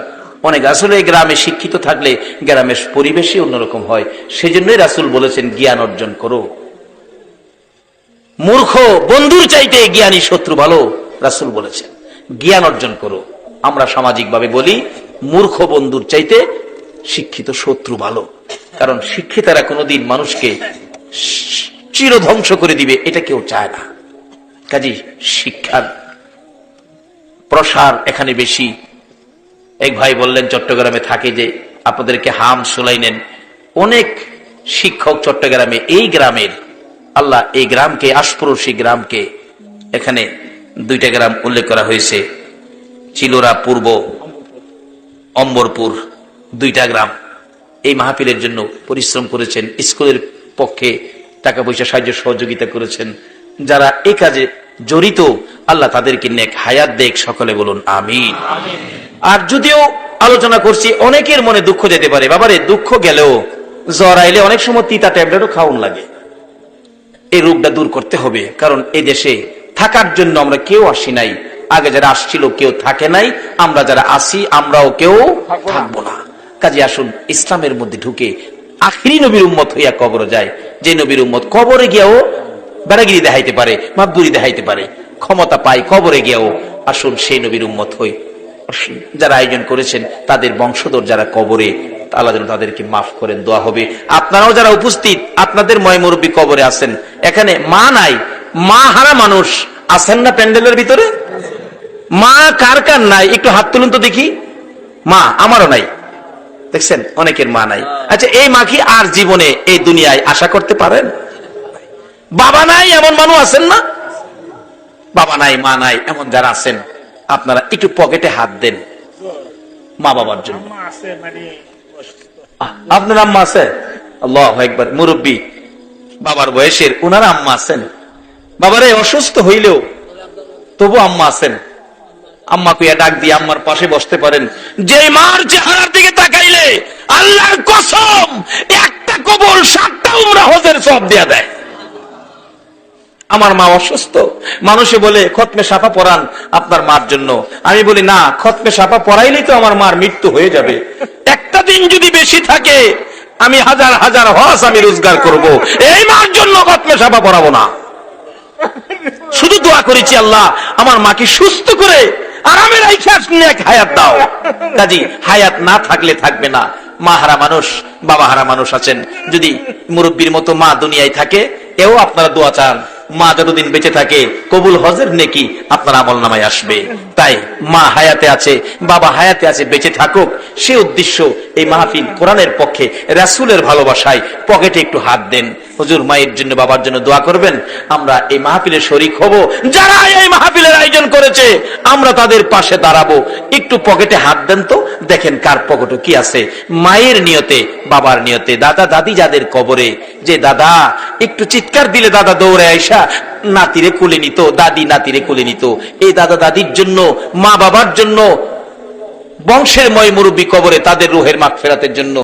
Speaker 1: অনেক। আসলে এই গ্রামে শিক্ষিত থাকলে গ্রামের পরিবেশই অন্যরকম হয়। সেজন্যই রাসূল বলেছেন জ্ঞান অর্জন করো। মূর্খ বন্ধুর চাইতে জ্ঞানী শত্রু ভালো, রাসূল বলেছেন জ্ঞান অর্জন করো। আমরা সামাজিকভাবে বলি মূর্খ বন্ধুর চাইতে শিক্ষিত শত্রু ভালো, কারণ শিক্ষিতরা কোনোদিন মানুষকে চিরধ্বংস করে দিবে এটা কেউ চায় না। কাজী শিক্ষার প্রসার এখানে বেশি। এক ভাই বললেন চট্টগ্রামে থাকে, যে আপনাদেরকে হাম শুনাইলেন, অনেক শিক্ষক চট্টগ্রামে, এই গ্রামের আল্লাহ এই গ্রামকে, আশপড়শী গ্রামকে, এখানে দুইটা গ্রাম উল্লেখ করা হয়েছে, চিলোরা পূর্ব, অম্বরপুর, দুইটা গ্রাম এই মাহফিলের জন্য পরিশ্রম করেছেন, স্কুলের পক্ষে টাকা পয়সা সাহায্য সহযোগিতা করেছেন। যারা এই কাজে জড়িত আল্লাহ তাদেরকে নেক হায়াত দেখ, সকলে বলুন আমিন। আর যদিও আলোচনা করছি, অনেকের মনে দুঃখ যেতে পারে, বাবারে দুঃখ গেলেও জ্বর আইলে অনেক সময় তিতা ট্যাবলেটও খাওয়ান লাগে। এই রোগটা দূর করতে হবে, কারণ এই দেশে থাকার জন্য আমরা কেউ আসি নাই। আগে যারা আসছিল কেউ থাকে নাই, আমরা যারা আসি আমরাও কেউ থাকবো না। কাজে আসুন ইসলামের মধ্যে ঢুকে আখিরি নবীর উম্মত হইয়া কবরে যায়। যে নবীর উম্মত কবরে গিয়াও বেড়াগিরি দেখাইতে পারে, মাতবুরি দেখাইতে পারে, ক্ষমতা পায় কবরে গিয়াও, আসুন সেই নবীর উম্মত হই। যারা আয়োজন করেছেন তাদের বংশধর যারা কবরে, আল্লাহ যেন তাদেরকে মাফ করেন, দোয়া হবে। আপনারাও যারা উপস্থিত, আপনাদের ময় মুরব্বী কবরে আছেন, এখানে মা নাই, মা হারা মানুষ আছেন না প্যান্ডেলের ভিতরে? মা কার কার নাই একটু হাত তুলুন তো দেখি। মা আমারও নাই, দেখছেন অনেকের মা নাই। আচ্ছা এই মা কি আর জীবনে এই দুনিয়ায় আশা করতে পারেন? বাবা নাই এমন মানুষ আছেন না? বাবা নাই মা নাই এমন যারা আছেন, আপনারা একটু পকেটে হাত দেন মা বাবার জন্য। আপনার আম্মা আছে? আল্লাহু আকবার, মুরব্বী বাবার বয়সের, ওনার আম্মা আছেন। বাবারে অসুস্থ হইলেও তবু আম্মা আছেন, আম্মা কুইয়া ডাক দিয়ে আম্মার পাশে বসতে পারেন। যে মার চেহারার দিকে তাকাইলে আল্লাহর কসম একটা কবুল 7টা উমরা হজের সওয়াব দেয়া দেয়। আমার মা অসুস্থ, মানুষে বলে খতমে সাফা পড়ান আপনার মার জন্য। আমি বলি না, খতমে সাফা পড়াইলেই তো আমার মার মৃত্যু হয়ে যাবে। একটা দিন যদি বেশি থাকে আমি হাজার হাজার হজ আমি রোজগার করব, এই মার জন্য খতমে সাফা পড়াবো না। শুধু দোয়া করেছি আল্লাহ আমার মাকে সুস্থ করে আরামের হায়াত দাও। কাজী হায়াত না থাকলে থাকবে না। মা হারা মানুষ, বাবা হারা মানুষ আছেন, যদি মুরব্বীর মতো মা দুনিয়ায় থাকে, এও আপনারা দোয়া চান মা যতদিন বেঁচে থাকে কবুল হজের নেকি আপনার আমল নামায় আসবে। তাই মা হায়াতে আছে, বাবা হায়াতে আছে, বেঁচে থাকুক, সে উদ্দেশ্য এই মাহফিল কোরআনের পক্ষে, রাসূলের ভালোবাসায়। পকেটে একটু হাত দেন, হুজুর মায়ের জন্য বাবার জন্য দোয়া করবেন। আমরা এই মাহফিলে শরীক হব, যারা এই মাহফিলের আয়োজন করেছে আমরা তাদের পাশে দাঁড়াবো। একটু পকেটে হাত দেন তো, দেখেন কার পকেটে কি আছে। মায়ের নিয়তে, বাবার নিয়তে, দাদা দাদি যাদের কবরে, যে দাদা একটু চিৎকার দিলে দাদা দৌড়ে আইসা নাতিরে কোলে নিত, দাদি নাতিরে কোলে নিত, এই দাদা দাদির জন্য, মা বাবার জন্য, বংশের ময় মুরব্বী কবরে তাদের রুহের মাগফিরাতের জন্য